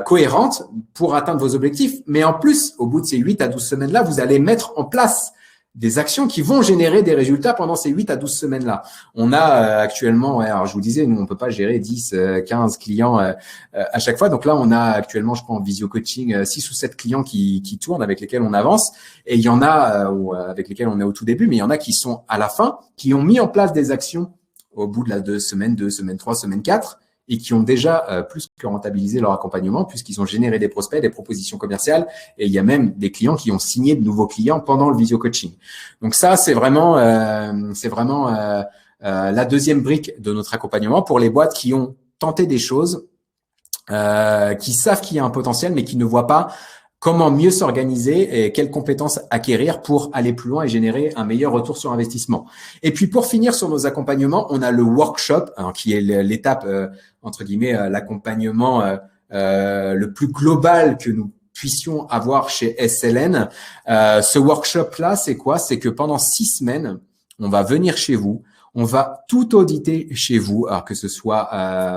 cohérente pour atteindre vos objectifs. Mais en plus, au bout de ces 8 à 12 semaines-là, vous allez mettre en place des actions qui vont générer des résultats pendant ces 8 à 12 semaines-là. On a actuellement, alors je vous disais, nous, on peut pas gérer 10, 15 clients à chaque fois. Donc là, on a actuellement, je crois, en visio coaching, 6 ou 7 clients qui tournent, avec lesquels on avance. Et il y en a avec lesquels on est au tout début, mais il y en a qui sont à la fin, qui ont mis en place des actions au bout de la 2 semaines, 3, semaine 4, et qui ont déjà plus que rentabilisé leur accompagnement puisqu'ils ont généré des prospects, des propositions commerciales et il y a même des clients qui ont signé de nouveaux clients pendant le visio coaching. Donc ça, c'est vraiment la deuxième brique de notre accompagnement pour les boîtes qui ont tenté des choses, qui savent qu'il y a un potentiel mais qui ne voient pas comment mieux s'organiser et quelles compétences acquérir pour aller plus loin et générer un meilleur retour sur investissement. Et puis, pour finir sur nos accompagnements, on a le workshop, qui est l'étape, entre guillemets, l'accompagnement le plus global que nous puissions avoir chez SLN. Ce workshop-là, c'est quoi? C'est que pendant 6 semaines, on va venir chez vous, on va tout auditer chez vous, alors que ce soit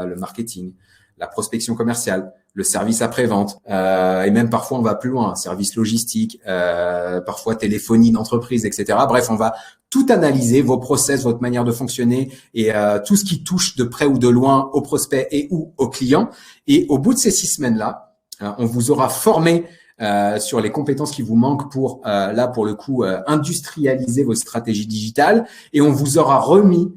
le marketing, la prospection commerciale, le service après-vente, et même parfois on va plus loin, service logistique, parfois téléphonie d'entreprise, etc. Bref, on va tout analyser, vos process, votre manière de fonctionner et tout ce qui touche de près ou de loin aux prospects et ou aux clients. Et au bout de ces 6 semaines-là, on vous aura formé sur les compétences qui vous manquent pour, là pour le coup, industrialiser vos stratégies digitales et on vous aura remis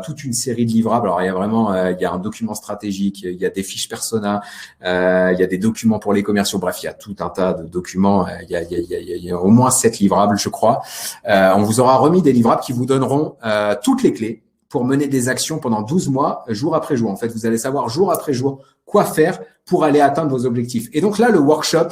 toute une série de livrables. Alors, il y a vraiment, il y a un document stratégique, il y a des fiches persona, il y a des documents pour les commerciaux. Bref, il y a tout un tas de documents. Il y a au moins 7 livrables, je crois. On vous aura remis des livrables qui vous donneront toutes les clés pour mener des actions pendant 12 mois, jour après jour. En fait, vous allez savoir jour après jour quoi faire pour aller atteindre vos objectifs. Et donc là, le workshop,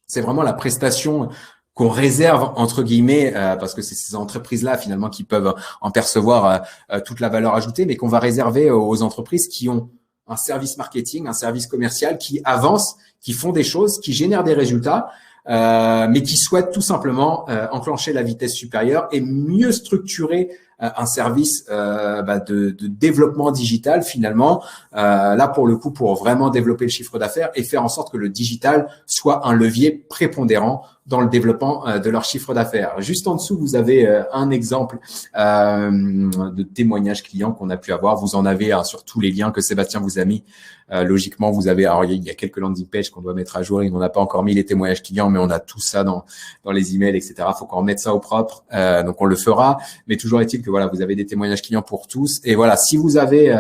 c'est vraiment la prestation qu'on réserve entre guillemets parce que c'est ces entreprises-là finalement qui peuvent en percevoir toute la valeur ajoutée, mais qu'on va réserver aux entreprises qui ont un service marketing, un service commercial, qui avancent, qui font des choses, qui génèrent des résultats, mais qui souhaitent tout simplement enclencher la vitesse supérieure et mieux structurer un service de développement digital finalement, là pour le coup pour vraiment développer le chiffre d'affaires et faire en sorte que le digital soit un levier prépondérant dans le développement de leur chiffre d'affaires. Juste en dessous, vous avez un exemple de témoignage client qu'on a pu avoir. Vous en avez sur tous les liens que Sébastien vous a mis. Logiquement, vous avez, alors il y a quelques landing pages qu'on doit mettre à jour. On n'a pas encore mis les témoignages clients, mais on a tout ça dans les emails, etc. Faut qu'on remette ça au propre. Donc on le fera. Mais toujours est-il que voilà, vous avez des témoignages clients pour tous. Et voilà, si vous avez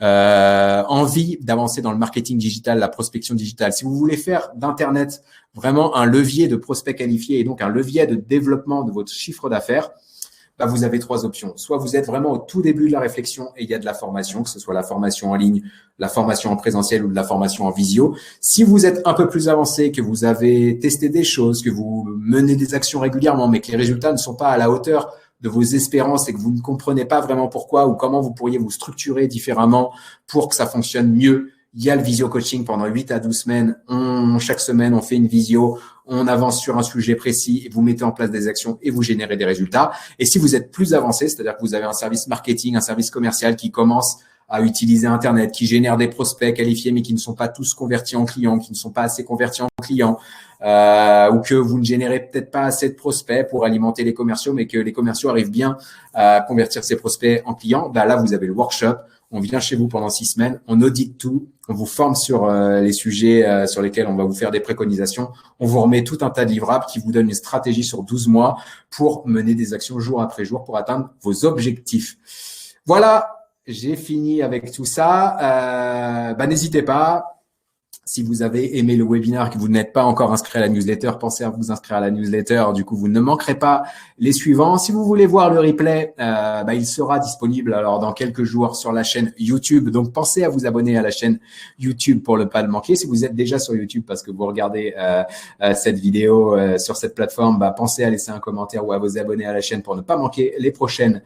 envie d'avancer dans le marketing digital, la prospection digitale, si vous voulez faire d'Internet vraiment un levier de prospects qualifiés et donc un levier de développement de votre chiffre d'affaires, vous avez 3 options. Soit vous êtes vraiment au tout début de la réflexion et il y a de la formation, que ce soit la formation en ligne, la formation en présentiel ou de la formation en visio. Si vous êtes un peu plus avancé, que vous avez testé des choses, que vous menez des actions régulièrement, mais que les résultats ne sont pas à la hauteur de vos espérances et que vous ne comprenez pas vraiment pourquoi ou comment vous pourriez vous structurer différemment pour que ça fonctionne mieux, il y a le visio coaching pendant 8 à 12 semaines. Chaque semaine, on fait une visio, on avance sur un sujet précis et vous mettez en place des actions et vous générez des résultats. Et si vous êtes plus avancé, c'est-à-dire que vous avez un service marketing, un service commercial qui commence à utiliser Internet, qui génère des prospects qualifiés mais qui ne sont pas tous convertis en clients, qui ne sont pas assez convertis en clients, ou que vous ne générez peut-être pas assez de prospects pour alimenter les commerciaux, mais que les commerciaux arrivent bien à convertir ces prospects en clients, là, vous avez le workshop. On vient chez vous pendant 6 semaines, on audite tout, on vous forme sur les sujets sur lesquels on va vous faire des préconisations. On vous remet tout un tas de livrables qui vous donnent une stratégie sur 12 mois pour mener des actions jour après jour pour atteindre vos objectifs. Voilà, j'ai fini avec tout ça. N'hésitez pas. Si vous avez aimé le webinaire, que vous n'êtes pas encore inscrit à la newsletter, pensez à vous inscrire à la newsletter. Du coup, vous ne manquerez pas les suivants. Si vous voulez voir le replay, il sera disponible alors dans quelques jours sur la chaîne YouTube. Donc, pensez à vous abonner à la chaîne YouTube pour ne pas le manquer. Si vous êtes déjà sur YouTube parce que vous regardez cette vidéo sur cette plateforme, pensez à laisser un commentaire ou à vous abonner à la chaîne pour ne pas manquer les prochaines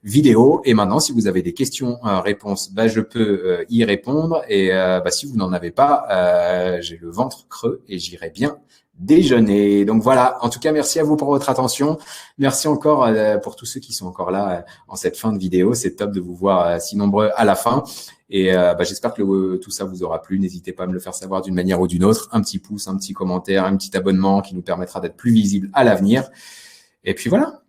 vidéo. Et maintenant, si vous avez des questions, réponses, je peux y répondre. Et si vous n'en avez pas, j'ai le ventre creux et j'irai bien déjeuner. Donc voilà, en tout cas, merci à vous pour votre attention. Merci encore pour tous ceux qui sont encore là en cette fin de vidéo. C'est top de vous voir si nombreux à la fin. Et j'espère que tout ça vous aura plu. N'hésitez pas à me le faire savoir d'une manière ou d'une autre. Un petit pouce, un petit commentaire, un petit abonnement qui nous permettra d'être plus visible à l'avenir. Et puis voilà.